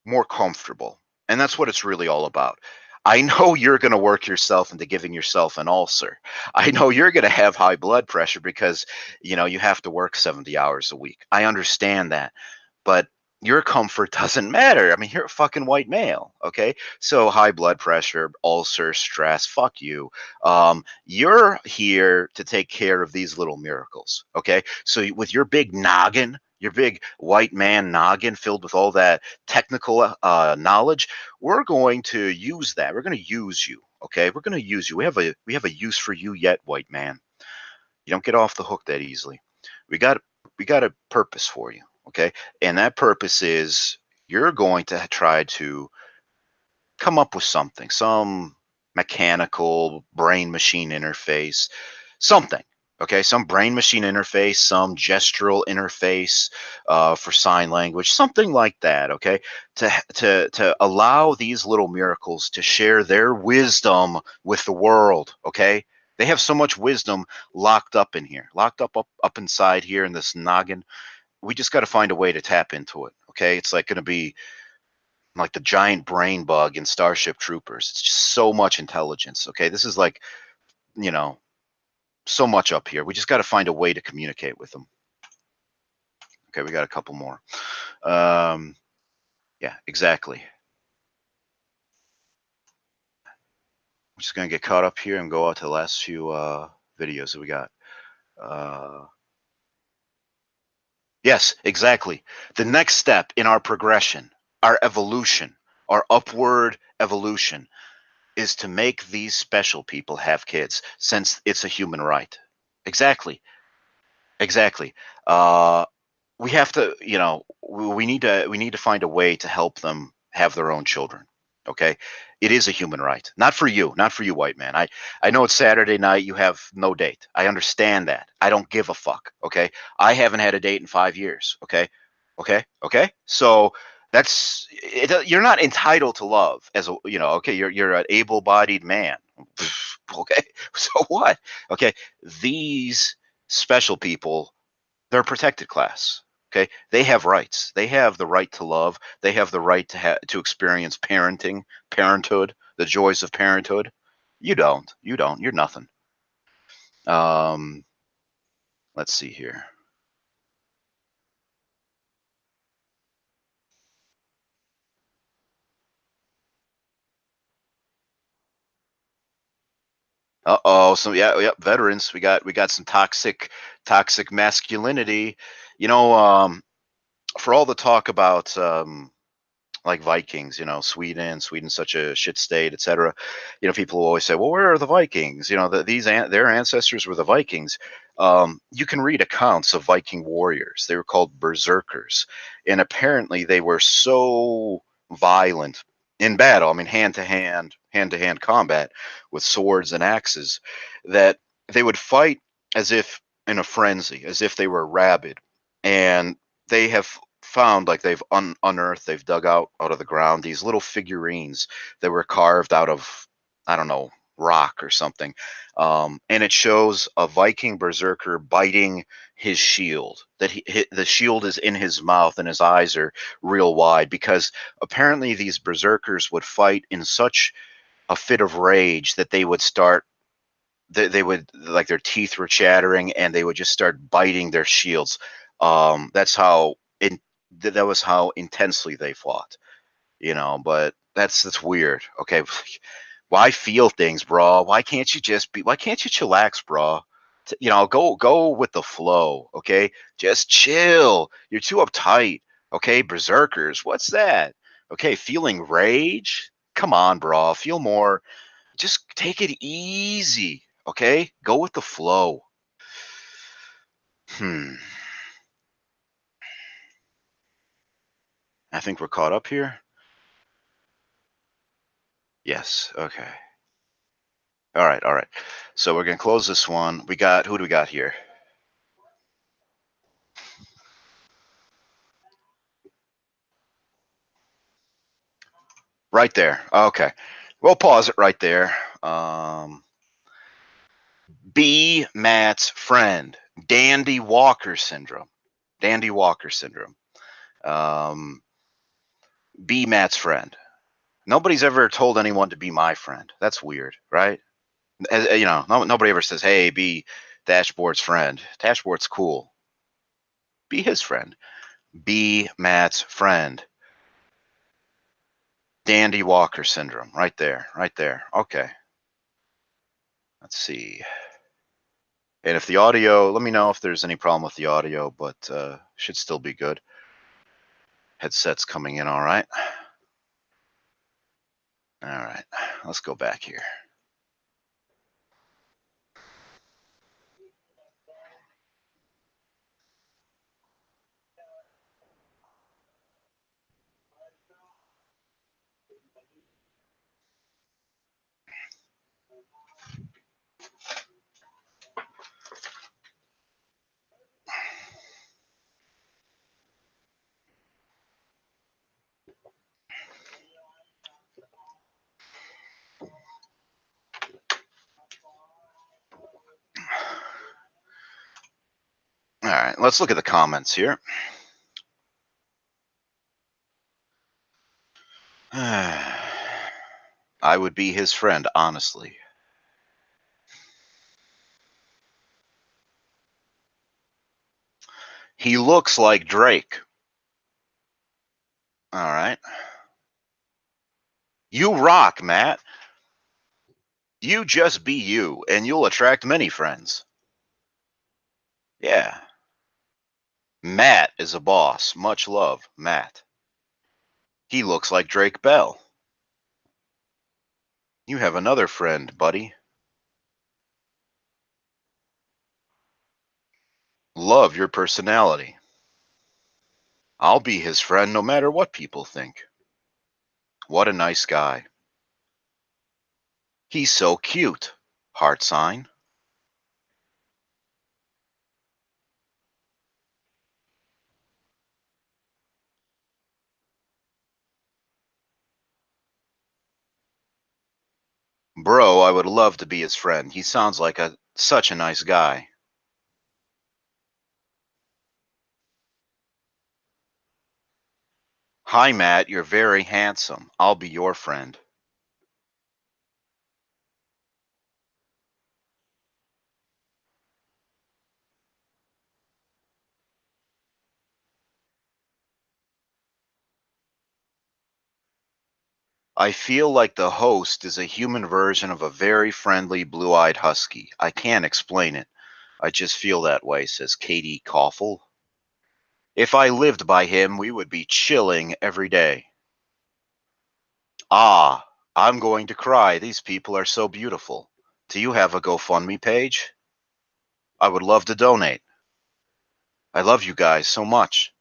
more comfortable. And that's what it's really all about. I know you're going to work yourself into giving yourself an ulcer. I know you're going to have high blood pressure because, you have to work 70 hours a week. I understand that. But your comfort doesn't matter. I mean, you're a fucking white male, okay? So high blood pressure, ulcer, stress, fuck you. You're here to take care of these little miracles, okay? So with your big noggin, your big white man noggin filled with all that technical knowledge, we're going to use that. We're going to use you, okay? We're going to use you. We have a use for you yet, white man. You don't get off the hook that easily. We got a purpose for you, okay? And that purpose is you're going to try to come up with something, some mechanical brain machine interface, something. Okay, some brain machine interface, some gestural interface for sign language, something like that. Okay, to allow these little miracles to share their wisdom with the world. Okay, they have so much wisdom locked up in here, locked up inside here in this noggin. We just got to find a way to tap into it. Okay, it's like going to be like the giant brain bug in Starship Troopers. It's just so much intelligence. Okay, this is like, you know, so much up here. We just got to find a way to communicate with them. Okay, we got a couple more. Um, yeah, exactly. I'm just gonna get caught up here and go out to the last few videos that we got. Uh, yes, exactly. The next step in our progression, our evolution, our upward evolution, is to make these special people have kids, since it's a human right. Exactly. Exactly. We have to, we need to find a way to help them have their own children. Okay, it is a human right, not for you, white man. I know it's Saturday night, you have no date. I understand that. I don't give a fuck. Okay, I haven't had a date in 5 years. Okay. So that's it. You're not entitled to love as a, okay, you're an able-bodied man. Okay, so what? Okay, these special people, they're a protected class. Okay, they have rights. They have the right to love. They have the right to experience parenthood, the joys of parenthood. You don't. You don't. You're nothing. Um, let's see here. Uh-oh. So yeah, veterans. We got some toxic masculinity. You know, for all the talk about like Vikings, Sweden's such a shit state, etc. People always say, "Well, where are the Vikings?" Their ancestors were the Vikings. You can read accounts of Viking warriors. They were called berserkers, and apparently they were so violent in battle. I mean, hand to hand combat with swords and axes, that they would fight as if in a frenzy, as if they were rabid, and they have found, like, they've unearthed, they've dug out of the ground these little figurines that were carved out of, I don't know, rock or something, and it shows a Viking berserker biting his shield. The shield is in his mouth and his eyes are real wide, because apparently these berserkers would fight in such a fit of rage that they would start they would, like, their teeth were chattering and they would just start biting their shields. That's how in that was how intensely they fought. But that's weird. Okay, why feel things, bro? Why can't you chillax, bro? Go with the flow. Okay, just chill. You're too uptight. Okay, berserkers, what's that? Okay, feeling rage. Come on, bro. Feel more. Just take it easy. Okay, go with the flow. Hmm. I think we're caught up here. Yes. Okay. All right. All right. So we're gonna close this one. Who do we got here? Right there. Okay. We'll pause it right there. B. Matt's friend, Dandy Walker syndrome. Dandy Walker syndrome. Um, be Matt's friend. Nobody's ever told anyone to be my friend. That's weird, right? Nobody ever says, "Hey, be Dashboard's friend." Dashboard's cool. Be his friend. Be Matt's friend. Dandy Walker syndrome. Right there. Right there. Okay. Let's see. And if the audio, let me know if there's any problem with the audio, but should still be good. Headset's coming in all right. All right. Let's go back here. All right. Let's look at the comments here. I would be his friend, honestly. He looks like Drake. All right. You rock, Matt. You just be you, and you'll attract many friends. Yeah. Matt is a boss. Much love, Matt. He looks like Drake Bell. You have another friend, buddy. Love your personality. I'll be his friend no matter what people think. What a nice guy. He's so cute. Heart sign. Bro, I would love to be his friend. He sounds like such a nice guy. Hi, Matt. You're very handsome. I'll be your friend. I feel like the host is a human version of a very friendly blue-eyed husky. I can't explain it. I just feel that way, says Katie Koffel. If I lived by him, we would be chilling every day. Ah, I'm going to cry. These people are so beautiful. Do you have a GoFundMe page? I would love to donate. I love you guys so much.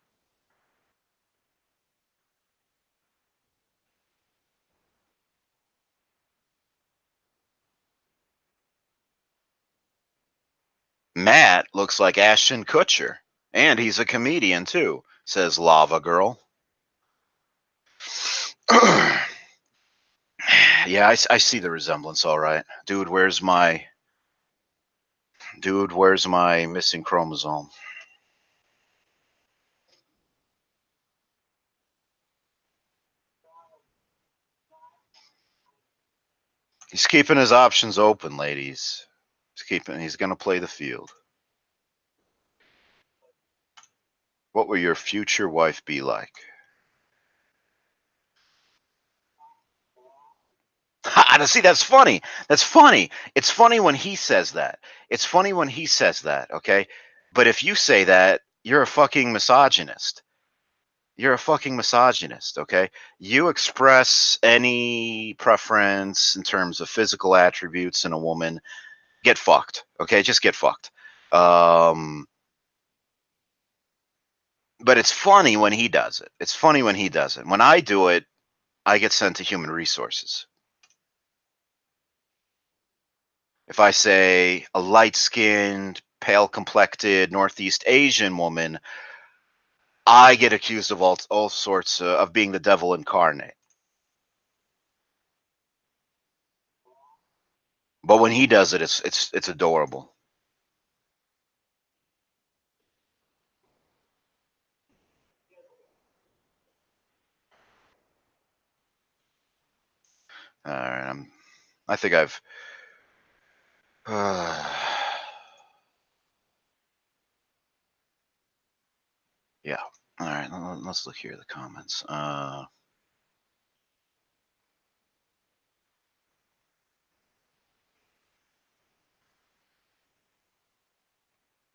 Matt looks like Ashton Kutcher. And he's a comedian too, says Lava Girl. Yeah, I see the resemblance, all right. Dude, where's my missing chromosome? He's keeping his options open, ladies. He's gonna play the field. What will your future wife be like? See, that's funny. That's funny. It's funny when he says that. It's funny when he says that, okay? But if you say that, you're a fucking misogynist. You're a fucking misogynist, okay? You express any preference in terms of physical attributes in a woman, get fucked, okay? Just get fucked. But it's funny when he does it. It's funny when he does it. When I do it, I get sent to human resources. If I say a light-skinned, pale-complected Northeast Asian woman, I get accused of all sorts of being the devil incarnate. But when he does it, it's adorable. All right, I think I've. Yeah. All right, let's look here at the comments.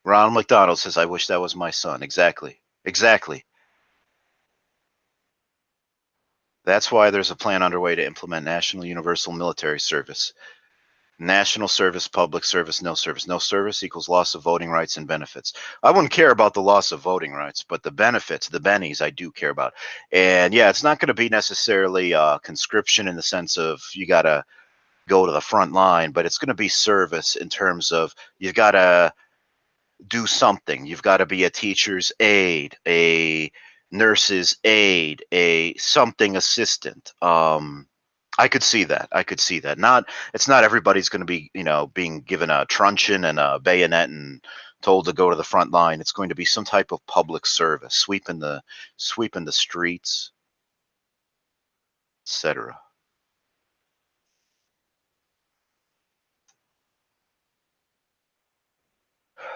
Ronald McDonald says, "I wish that was my son." Exactly. Exactly. That's why there's a plan underway to implement national universal military service. National service, public service, no service. No service equals loss of voting rights and benefits. I wouldn't care about the loss of voting rights, but the benefits, the bennies, I do care about. And yeah, it's not going to be necessarily conscription in the sense of you got to go to the front line, but it's going to be service in terms of you've got to do something. You've got to be a teacher's aide, a nurse's aide, a something assistant. I could see that. I could see that. Not, it's not everybody's going to be, being given a truncheon and a bayonet and told to go to the front line. It's going to be some type of public service, sweeping the streets, etc.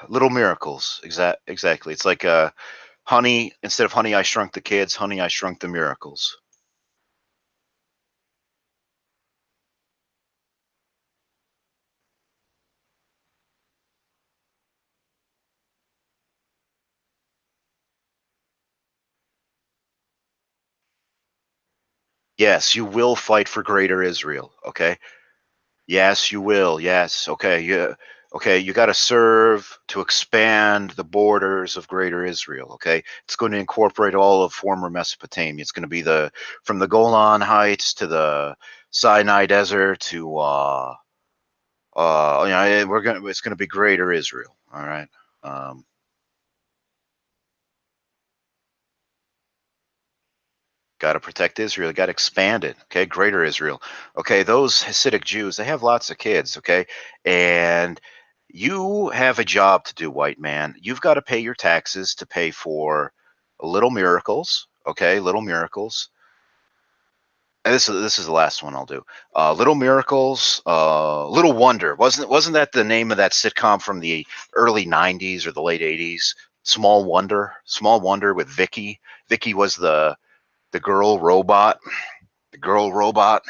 Little miracles. Exactly. It's like honey, instead of honey, I shrunk the kids, honey, I shrunk the miracles. Yes, you will fight for greater Israel. Okay. Yes, you will. Yes. Okay. Yeah. Okay. You got to serve to expand the borders of greater Israel. Okay. It's going to incorporate all of former Mesopotamia. It's going to be from the Golan Heights to the Sinai Desert to, it's going to be greater Israel. All right. Um, Got to protect Israel. Got to expand it. Okay, greater Israel. Okay, those Hasidic Jews, they have lots of kids. Okay, and you have a job to do, white man. You've got to pay your taxes to pay for little miracles. Okay, little miracles. And this is the last one I'll do. Little miracles. Little Wonder. Wasn't that the name of that sitcom from the early '90s or the late '80s? Small Wonder. Small Wonder with Vicky. Vicky was the girl robot, the girl robot,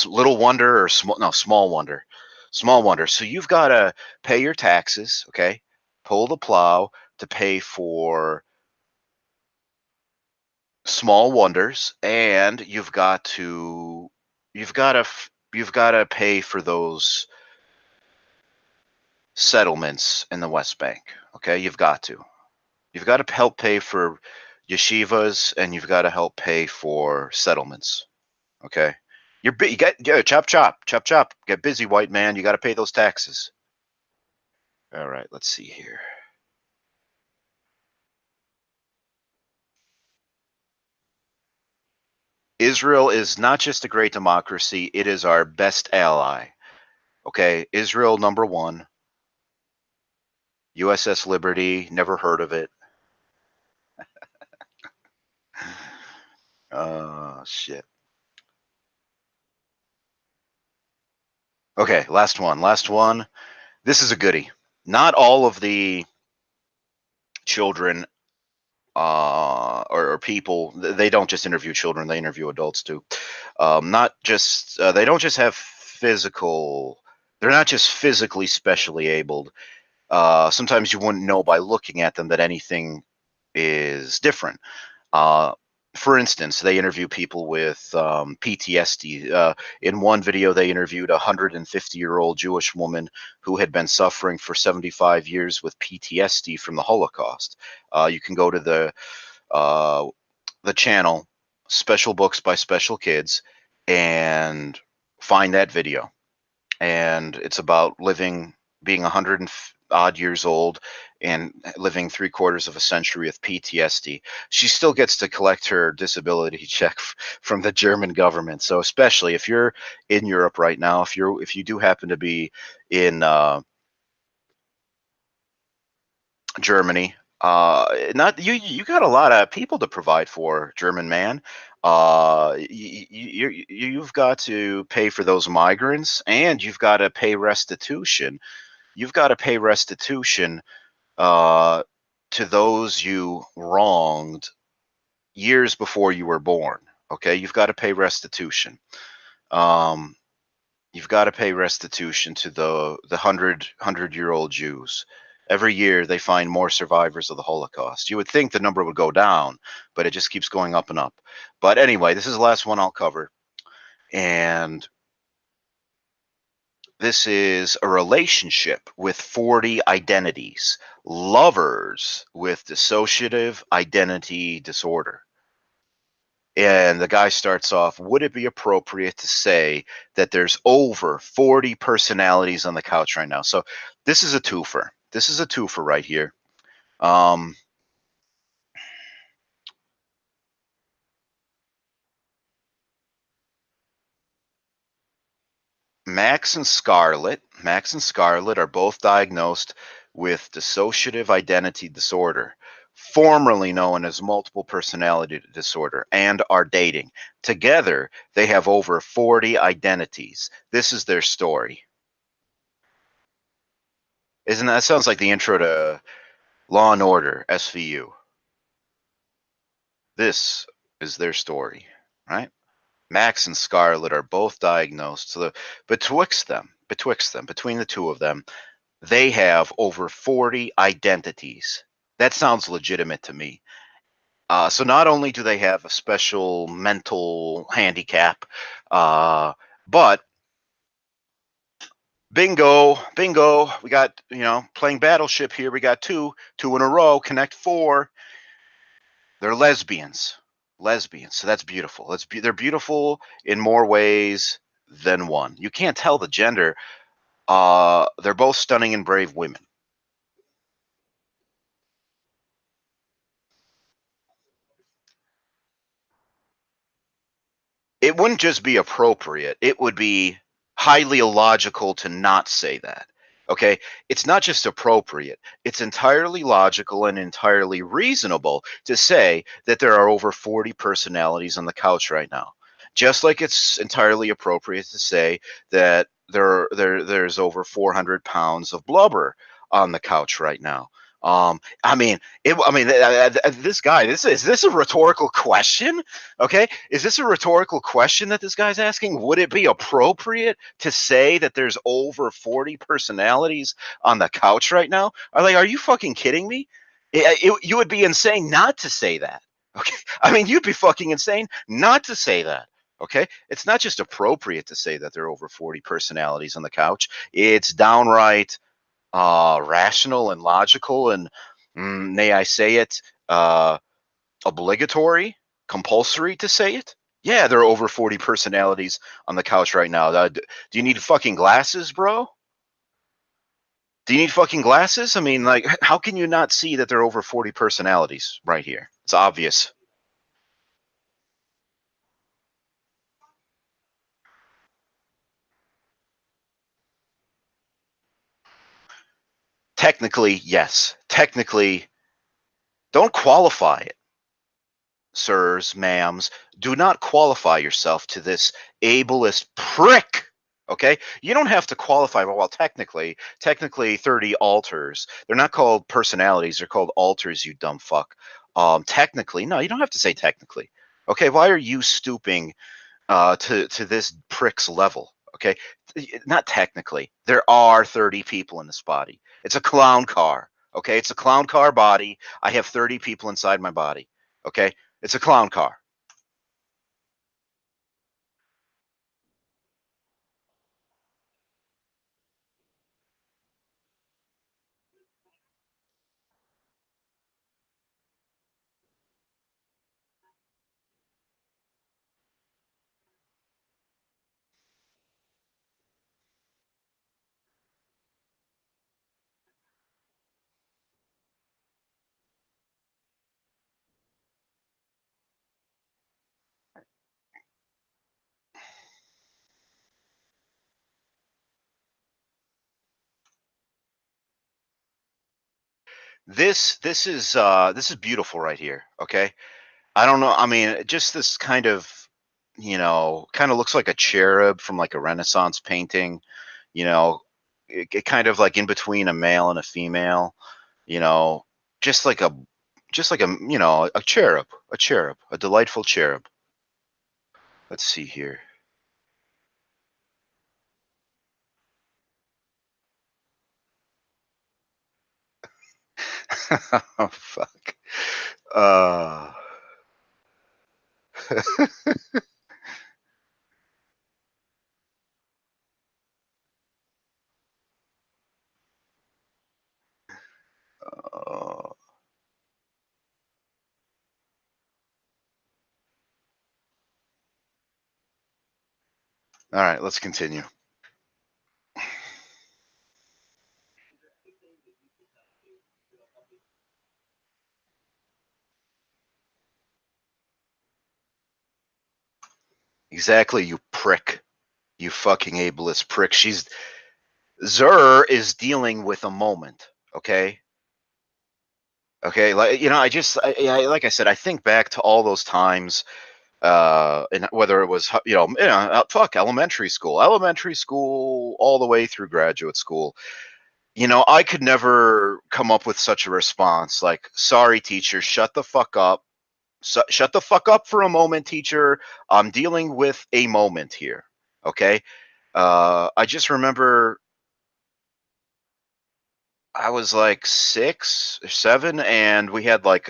Little Wonder or Small Wonder, Small Wonder. So you've got to pay your taxes, okay? Pull the plow to pay for Small Wonders, and you've got to you've got to pay for those settlements in the West Bank. Okay, you've got to. You've got to help pay for yeshivas, and you've got to help pay for settlements. Okay. You get chop chop chop chop. Get busy, white man. You got to pay those taxes. All right. Let's see here. Israel is not just a great democracy; it is our best ally. Okay. Israel number one. USS Liberty. Never heard of it. Oh shit. Okay. Last one. Last one. This is a goodie. Not all of the children or people, they don't just interview children, they interview adults too. Not just they don't just have physical, they're not just physically specially abled. Sometimes you wouldn't know by looking at them that anything is different. uh, for instance, they interview people with PTSD. In one video, they interviewed a 150-year-old Jewish woman who had been suffering for 75 years with PTSD from the Holocaust. You can go to uh, the channel Special Books by Special Kids and find that video. And it's about being 100 and odd years old and living 3/4 of a century with PTSD. She still gets to collect her disability check from the German government. So especially if you're in Europe right now, if you do happen to be in Germany. Not you. You got a lot of people to provide for, German man. You've got to pay for those migrants, and you've got to pay restitution. You've got to pay restitution uh, to those you wronged years before you were born. Okay, you've got to pay restitution. Um, you've got to pay restitution to the hundred year old Jews. Every year they find more survivors of the Holocaust. You would think the number would go down, but it just keeps going up and up. But anyway, this is the last one I'll cover, and this is a relationship with 40 identities, lovers with dissociative identity disorder. And the guy starts off, would it be appropriate to say that there's over 40 personalities on the couch right now? So this is a twofer. This is a twofer right here. Um, Max and Scarlett are both diagnosed with dissociative identity disorder, formerly known as multiple personality disorder, and are dating. Together, they have over 40 identities. This is their story. Isn't that sounds like the intro to Law and Order, SVU. This is their story, right? Max and Scarlett are both diagnosed. So betwixt them, between the two of them, they have over 40 identities. That sounds legitimate to me. So not only do they have a special mental handicap, but bingo, bingo, we got, playing Battleship here. We got two in a row, connect four. They're lesbians. Lesbians. So that's beautiful. They're beautiful in more ways than one. You can't tell the gender. They're both stunning and brave women. It wouldn't just be appropriate, it would be highly illogical to not say that. Okay? It's not just appropriate, it's entirely logical and entirely reasonable to say that there are over 40 personalities on the couch right now. Just like it's entirely appropriate to say that there's over 400 pounds of blubber on the couch right now. I mean, this guy. Is this a rhetorical question? Okay, is this a rhetorical question that this guy's asking? Would it be appropriate to say that there's over 40 personalities on the couch right now? Are you fucking kidding me? You would be insane not to say that. Okay, I mean, you'd be fucking insane not to say that. Okay, it's not just appropriate to say that there are over 40 personalities on the couch. It's downright rational and logical and, may I say it, obligatory, compulsory to say it. Yeah, there are over 40 personalities on the couch right now. Do you need fucking glasses, bro? Do you need fucking glasses? I mean, like, how can you not see that there are over 40 personalities right here? It's obvious. Technically, yes. Technically, don't qualify it. Sirs, ma'ams, do not qualify yourself to this ableist prick. Okay, you don't have to qualify. Well, technically, 30 alters. They're not called personalities. They're called alters. You dumb fuck. Technically, no, you don't have to say technically. Okay, why are you stooping to this prick's level? Okay, not technically. There are 30 people in this body. It's a clown car. Okay, it's a clown car body. I have 30 people inside my body. Okay, it's a clown car. This is beautiful right here. Okay, I don't know. I mean, just this kind of, kind of looks like a cherub from like a Renaissance painting. You know, it kind of like in between a male and a female. You know, just like a, a cherub, a delightful cherub. Let's see here. Oh fuck. Uh, all right, let's continue. Exactly, you prick. You fucking ableist prick. Zur is dealing with a moment, okay? Okay, like like I said, I think back to all those times, and whether it was fuck elementary school, all the way through graduate school. I could never come up with such a response like, "Sorry, teacher, shut the fuck up. Shut the fuck up for a moment, teacher. I'm dealing with a moment here." Okay. I just remember I was like 6 or 7, and we had like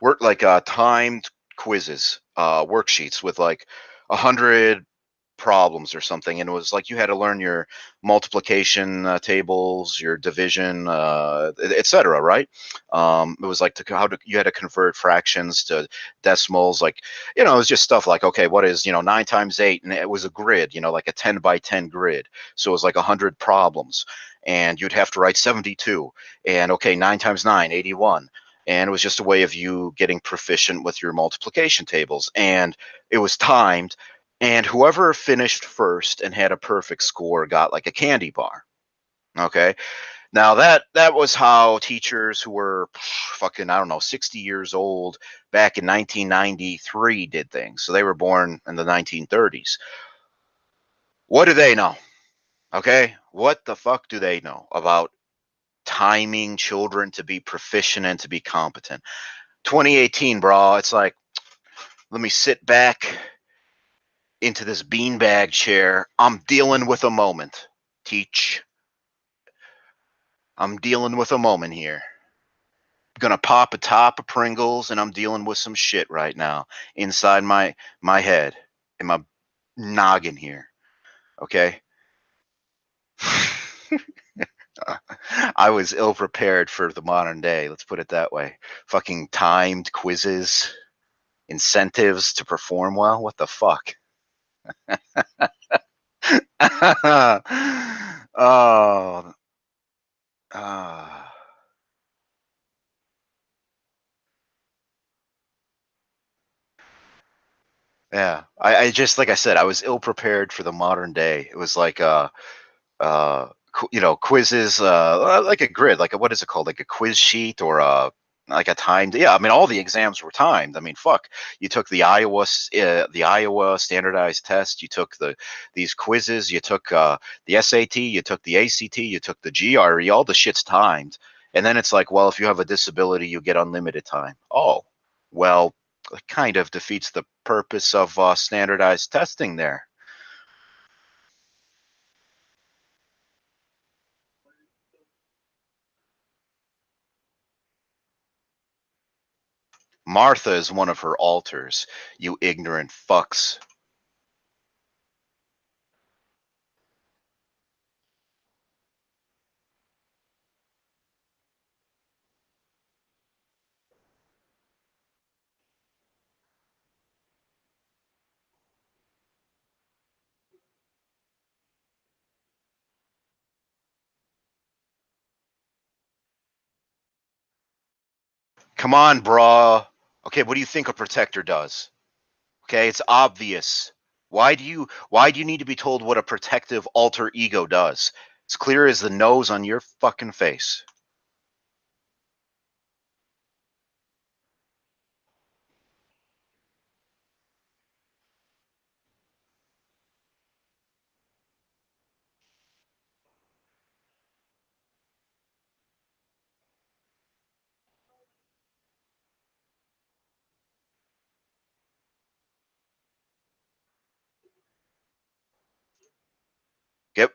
work like timed quizzes, worksheets with like 100 problems or something, and it was like you had to learn your multiplication tables, your division, etc. Right? It was like you had to convert fractions to decimals, like it was just stuff like, okay, what is 9 times 8, and it was a grid, like a 10 by 10 grid, so it was like 100 problems, and you'd have to write 72, and okay, 9 times 9, 81. And it was just a way of you getting proficient with your multiplication tables, and it was timed, and whoever finished first and had a perfect score got like a candy bar. Okay. Now that was how teachers who were fucking, I don't know, 60 years old back in 1993 did things. So they were born in the 1930s. What do they know? Okay? What the fuck do they know about timing children to be proficient and to be competent? 2018, bro. It's like, let me sit back into this beanbag chair. I'm dealing with a moment. Teach. I'm dealing with a moment here. Gonna pop a top of Pringles, and I'm dealing with some shit right now inside my head, in my noggin here. Okay. I was ill prepared for the modern day. Let's put it that way. Fucking timed quizzes, incentives to perform well. What the fuck? Oh, ah. Yeah, I just, like I said, I was ill prepared for the modern day. It was like quizzes, like a grid, like what is it called, like a quiz sheet, or like a timed. Yeah, I mean, all the exams were timed. I mean, fuck, you took the Iowa standardized test, you took these quizzes, you took the SAT, you took the ACT, you took the GRE, all the shit's timed. And then it's like, well, if you have a disability, you get unlimited time. Oh, well, it kind of defeats the purpose of standardized testing there. Martha is one of her altars, you ignorant fucks. Come on, brah. Okay, what do you think a protector does? Okay, it's obvious. Why do you need to be told what a protective alter ego does? It's clear as the nose on your fucking face.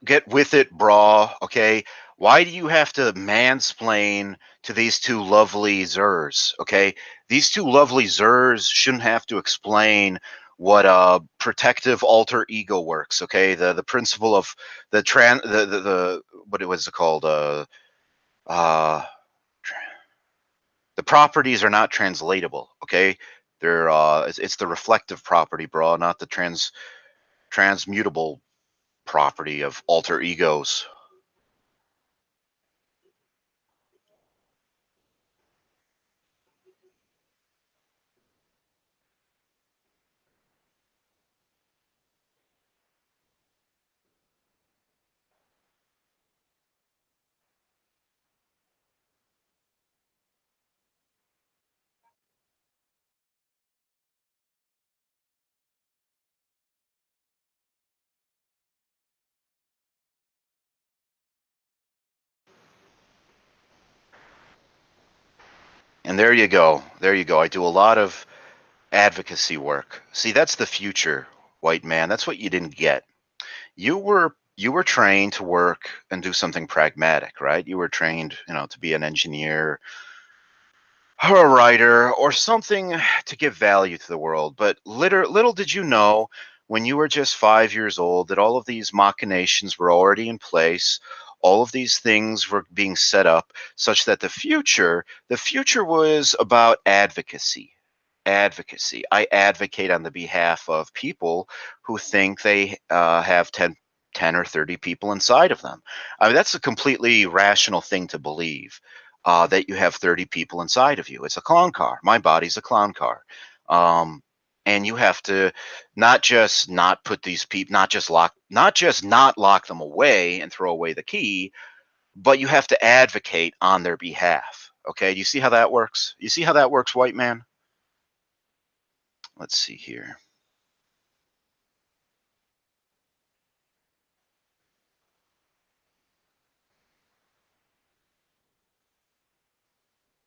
Get with it, brah. Okay. Why do you have to mansplain to these two lovely Zers? Okay. These two lovely Zers shouldn't have to explain what protective alter ego works. Okay. The principle of the what it was called uh the properties are not translatable. Okay. They're it's the reflective property, brah, not the transmutable property of alter egos. And there you go. There you go. I do a lot of advocacy work. See, that's the future, white man. That's what you didn't get. You were trained to work and do something pragmatic, right? You were trained, to be an engineer or a writer or something to give value to the world. But little did you know when you were just 5 years old that all of these machinations were already in place. All of these things were being set up such that the future was about advocacy. Advocacy. I advocate on the behalf of people who think they have 10 or 30 people inside of them. I mean, that's a completely rational thing to believe, that you have 30 people inside of you. It's a clown car. My body's a clown car. Um, and you have to not just not put these people, not just not lock them away and throw away the key, but you have to advocate on their behalf. Okay. Do you see how that works? You see how that works, white man? Let's see here.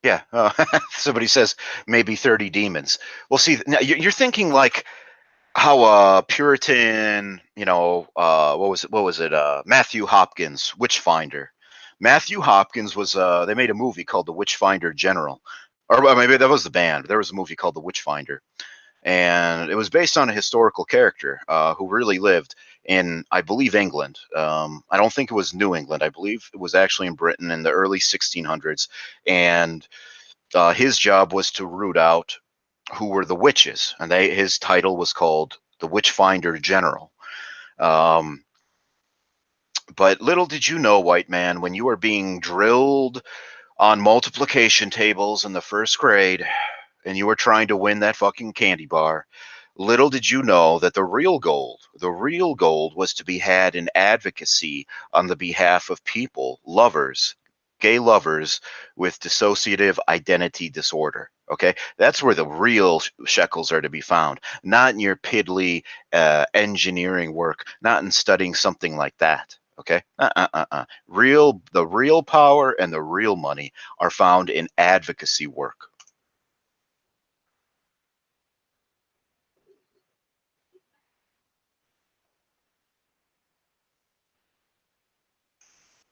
Yeah. Somebody says maybe 30 demons. Well, see, now you're thinking like how Puritan, what was it? What was it? Matthew Hopkins, Witchfinder. Matthew Hopkins was. They made a movie called The Witchfinder General, or maybe that was the band. There was a movie called The Witchfinder, and it was based on a historical character who really lived in, I believe, England. I don't think it was New England. I believe it was actually in Britain in the early 1600s, and his job was to root out who were the witches, and his title was called the Witchfinder General. Um, but little did you know, white man, when you were being drilled on multiplication tables in the first grade, and you were trying to win that fucking candy bar, little did you know that the real gold was to be had in advocacy on the behalf of people, lovers, gay lovers with dissociative identity disorder. Okay, that's where the real shekels are to be found, not in your piddly engineering work, not in studying something like that. Okay, the real power and the real money are found in advocacy work.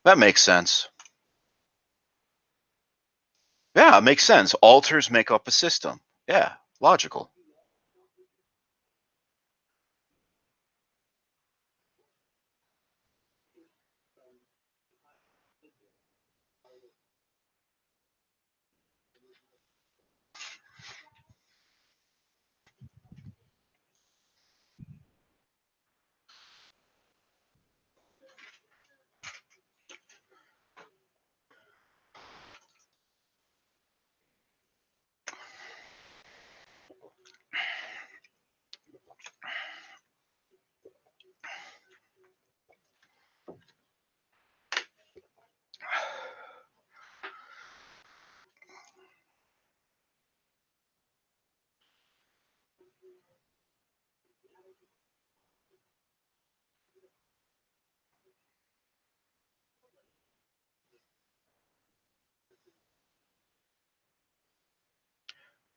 That makes sense. Yeah, it makes sense. Alters make up a system. Yeah, logical.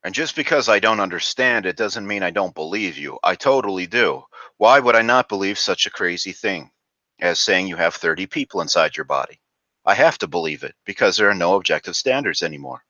And just because I don't understand it doesn't mean I don't believe you. I totally do. Why would I not believe such a crazy thing? as saying you have 30 people inside your body. I have to believe it because there are no objective standards anymore.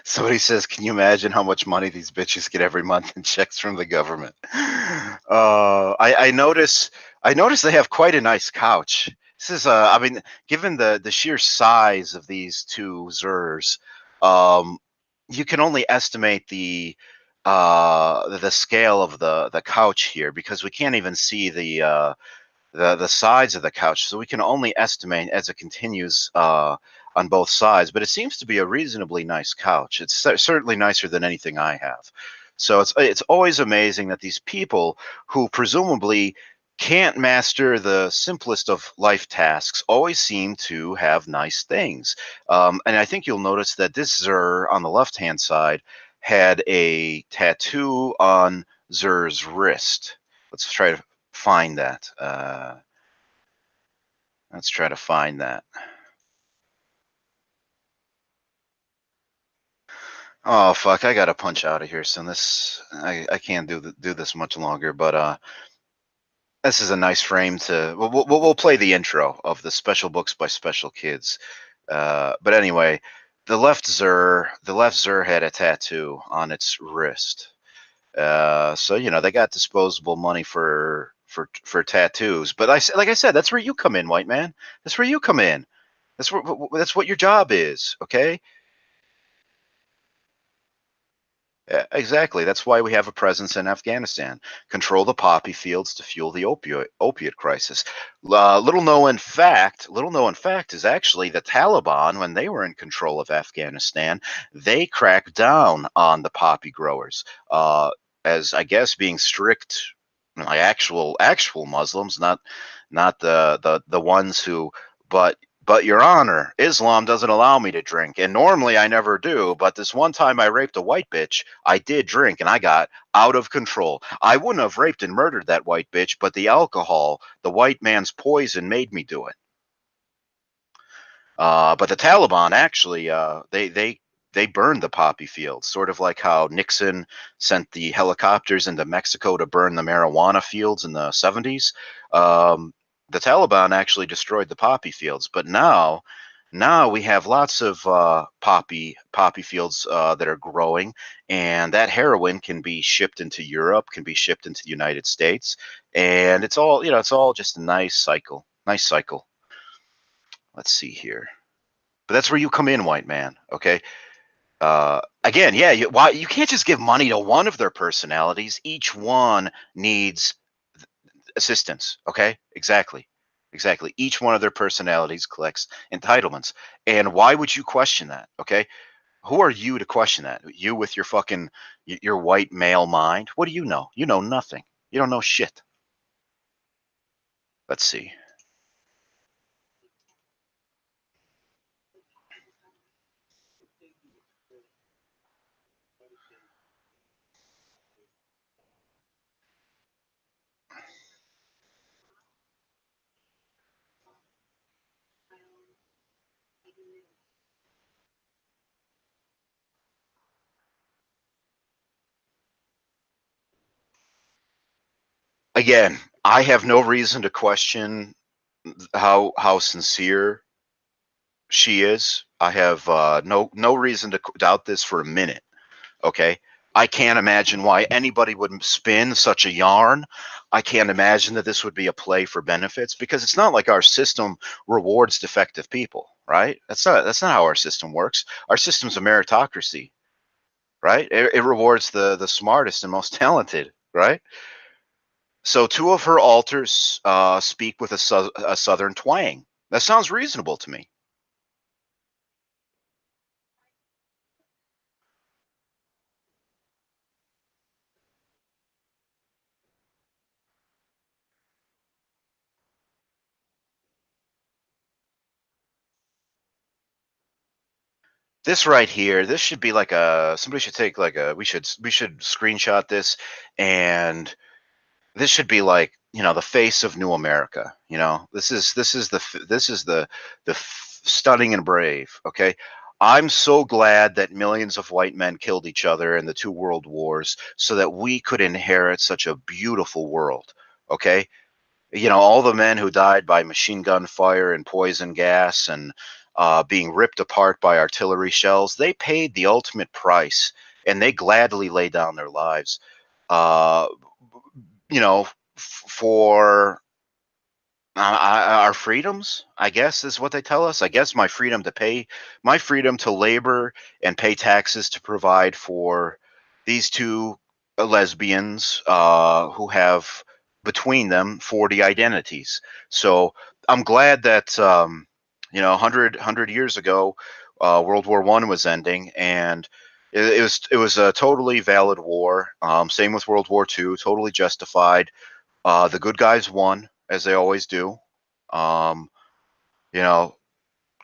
Somebody says, "Can you imagine how much money these bitches get every month in checks from the government?" I notice. I notice they have quite a nice couch. This is, I mean, given the sheer size of these two Zers, um, you can only estimate the scale of the couch here because we can't even see the sides of the couch, so we can only estimate as it continues on both sides. But it seems to be a reasonably nice couch. It's certainly nicer than anything I have. So it's always amazing that these people who presumably can't master the simplest of life tasks always seem to have nice things. And I think you'll notice that this Zer on the left hand side had a tattoo on Zer's wrist. Let's try to find that. Let's try to find that. Oh fuck! I gotta punch out of here. So this, I can't do this much longer. But this is a nice frame to. We'll play the intro of the special books by special kids. But anyway, the left Zer had a tattoo on its wrist. So they got disposable money for tattoos. But like I said, that's where you come in, white man. That's where you come in. That's what your job is. Okay. Yeah, exactly. That's why we have a presence in Afghanistan. Control the poppy fields to fuel the opiate crisis. Little known fact is actually the Taliban, when they were in control of Afghanistan, they cracked down on the poppy growers, as I guess being strict, like actual Muslims, not the ones who, but Your Honor, Islam doesn't allow me to drink, and normally I never do, but this one time I raped a white bitch, I did drink, and I got out of control. I wouldn't have raped and murdered that white bitch, but the alcohol, the white man's poison, made me do it. But the Taliban actually, they burned the poppy fields, sort of like how Nixon sent the helicopters into Mexico to burn the marijuana fields in the 70s. The Taliban actually destroyed the poppy fields, but now we have lots of poppy fields that are growing, and that heroin can be shipped into Europe, can be shipped into the United States, and it's all just a nice cycle. Nice cycle. Let's see here. But that's where you come in, white man. Okay. Again, yeah. Why you can't just give money to one of their personalities? Each one needs assistance. Okay. Exactly. Each one of their personalities collects entitlements. And why would you question that? Okay. Who are you to question that? You with your fucking your white male mind? What do you know? You know nothing. You don't know shit. Let's see. Again, I have no reason to question how sincere she is. I have no reason to doubt this for a minute. Okay. I can't imagine why anybody would spin such a yarn. I can't imagine that this would be a play for benefits, because it's not like our system rewards defective people, right? That's not how our system works. Our system's a meritocracy, right? It rewards the smartest and most talented, right? So two of her altars speak with a southern twang. That sounds reasonable to me. This right here, this should be like a somebody should take like a we should screenshot this, and this should be like, the face of new America. This is the stunning and brave. Okay, I'm so glad that millions of white men killed each other in the two world wars so that we could inherit such a beautiful world. Okay, all the men who died by machine gun fire and poison gas and being ripped apart by artillery shells, they paid the ultimate price, and they gladly lay down their lives, uh, for our freedoms, I guess, is what they tell us. I guess my freedom to labor and pay taxes to provide for these two lesbians who have between them 40 identities. So I'm glad that, 100 years ago, World War One was ending, and it was a totally valid war. Same with World War Two, totally justified. The good guys won, as they always do. Um, you know,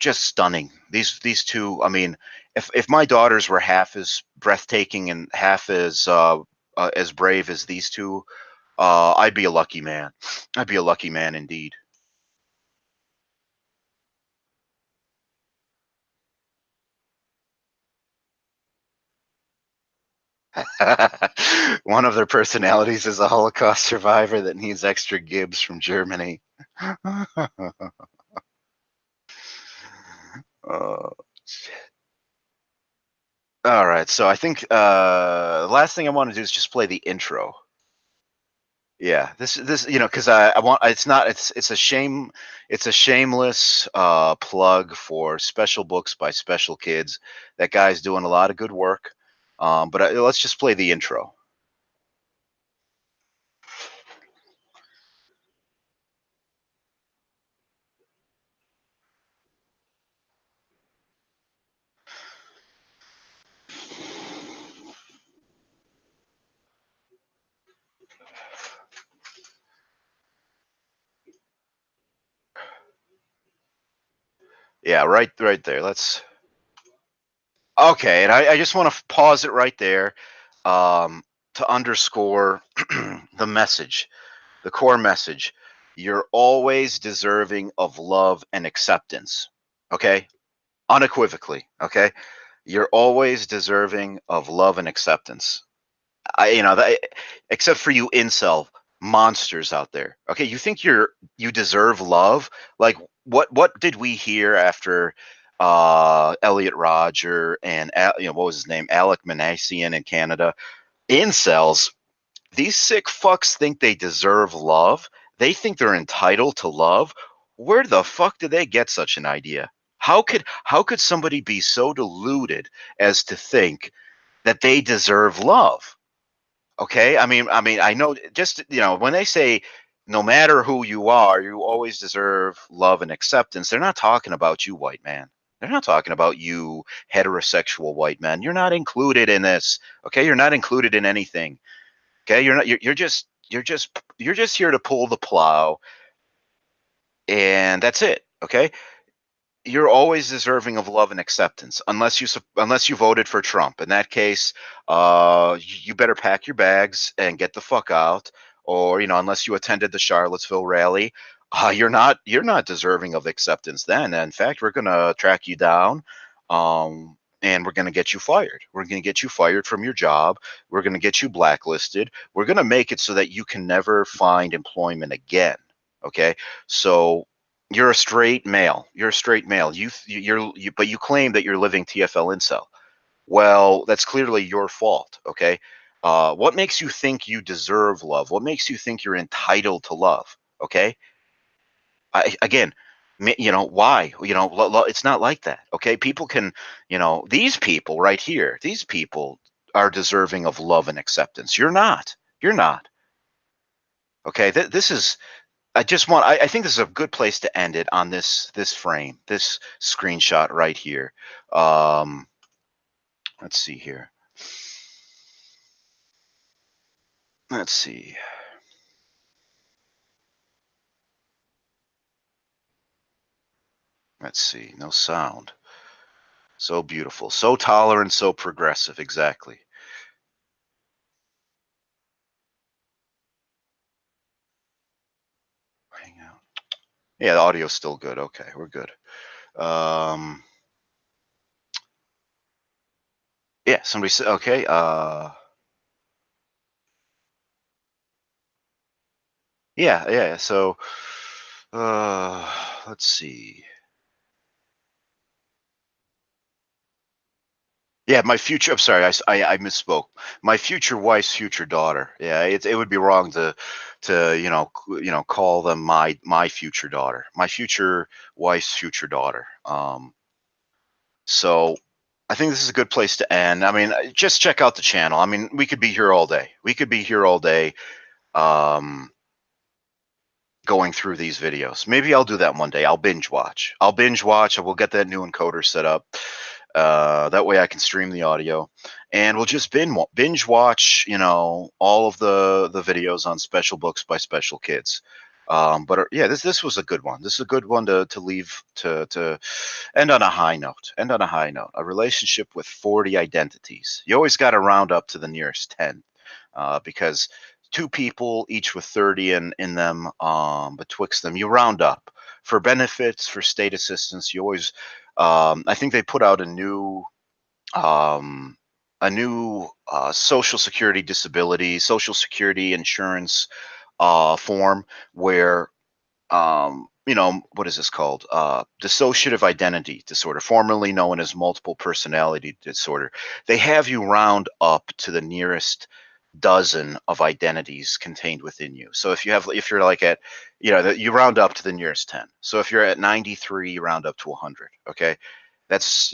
just stunning. These two. I mean, if my daughters were half as breathtaking and half as brave as these two, I'd be a lucky man. I'd be a lucky man indeed. One of their personalities is a Holocaust survivor that needs extra gibs from Germany. uh, all right, so I think the last thing I want to do is just play the intro. Yeah, this because I want it's not it's a shame it's a shameless plug for special books by special kids. That guy's doing a lot of good work. But let's just play the intro. Yeah, right there. Let's Okay, and I just want to pause it right there, um, to underscore the message, the core message. You're always deserving of love and acceptance. Okay, unequivocally. Okay, you're always deserving of love and acceptance. Except for you incel monsters out there. Okay, you think you deserve love? Like, what did we hear after Elliot Rodger and what was his name, Alec Manassian in Canada? Incels. These sick fucks think they deserve love. They think they're entitled to love. Where the fuck did they get such an idea? How could somebody be so deluded as to think that they deserve love? Okay, I mean, I know, just when they say no matter who you are, you always deserve love and acceptance. They're not talking about you, white man. They're not talking about you, heterosexual white man. You're not included in this. Okay, you're not included in anything. Okay, you're not. You're just here to pull the plow, and that's it. Okay, you're always deserving of love and acceptance, unless you voted for Trump. In that case, you better pack your bags and get the fuck out. Or unless you attended the Charlottesville rally, you're not deserving of acceptance then. In fact, we're going to track you down, and we're going to get you fired. We're going to get you fired from your job. We're going to get you blacklisted. We're going to make it so that you can never find employment again. Okay, so you're a straight male. You're a straight male. But you claim that you're living TFL incel. Well, that's clearly your fault. Okay, what makes you think you deserve love? What makes you think you're entitled to love? Okay, again, why? It's not like that. Okay, people can, these people right here, these people are deserving of love and acceptance. You're not. You're not. Okay, this is. I think this is a good place to end it on this frame, this screenshot right here. Um, let's see here. Let's see. Let's see. No sound. So beautiful. So tolerant. So progressive. Exactly. Hang out. Yeah, the audio's still good. Okay, we're good. Um, yeah, somebody said, okay. Yeah. So, let's see. Yeah, my future. I'm sorry, I misspoke. My future wife's future daughter. Yeah, it would be wrong to call them my future daughter. My future wife's future daughter. So I think this is a good place to end. I mean, just check out the channel. I mean, we could be here all day. We could be here all day. Um, Going through these videos. Maybe I'll do that one day. I'll binge watch. I will get that new encoder set up. That way I can stream the audio, and we'll just binge watch, all of the videos on special books by special kids. Yeah, this was a good one. This is a good one to leave to end on a high note. End on a high note. A relationship with 40 identities. You always got to round up to the nearest 10, because two people each with 30 in them, betwixt them, you round up for benefits, for state assistance. You always, I think they put out um, a new social security disability, social security insurance form where, what is this called? Dissociative identity disorder, formerly known as multiple personality disorder. They have you round up to the nearest dozen of identities contained within you. So if you're like at, you round up to the nearest 10. So if you're at 93, you round up to 100. Okay. That's,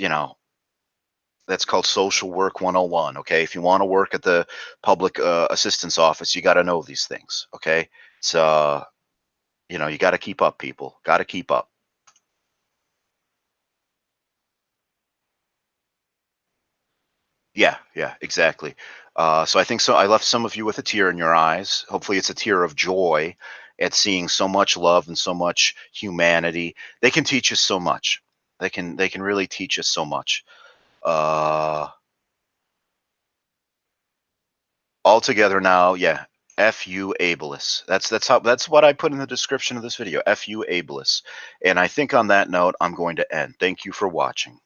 that's called social work 101. Okay. If you want to work at the public assistance office, you got to know these things. Okay. It's, you got to keep up, people. Got to keep up. Yeah, exactly. So I think so. I left some of you with a tear in your eyes. Hopefully, it's a tear of joy at seeing so much love and so much humanity. They can teach us so much. They can really teach us so much. Uh, All together now, yeah. F you ableist. That's what I put in the description of this video. F you ableist. And I think on that note, I'm going to end. Thank you for watching.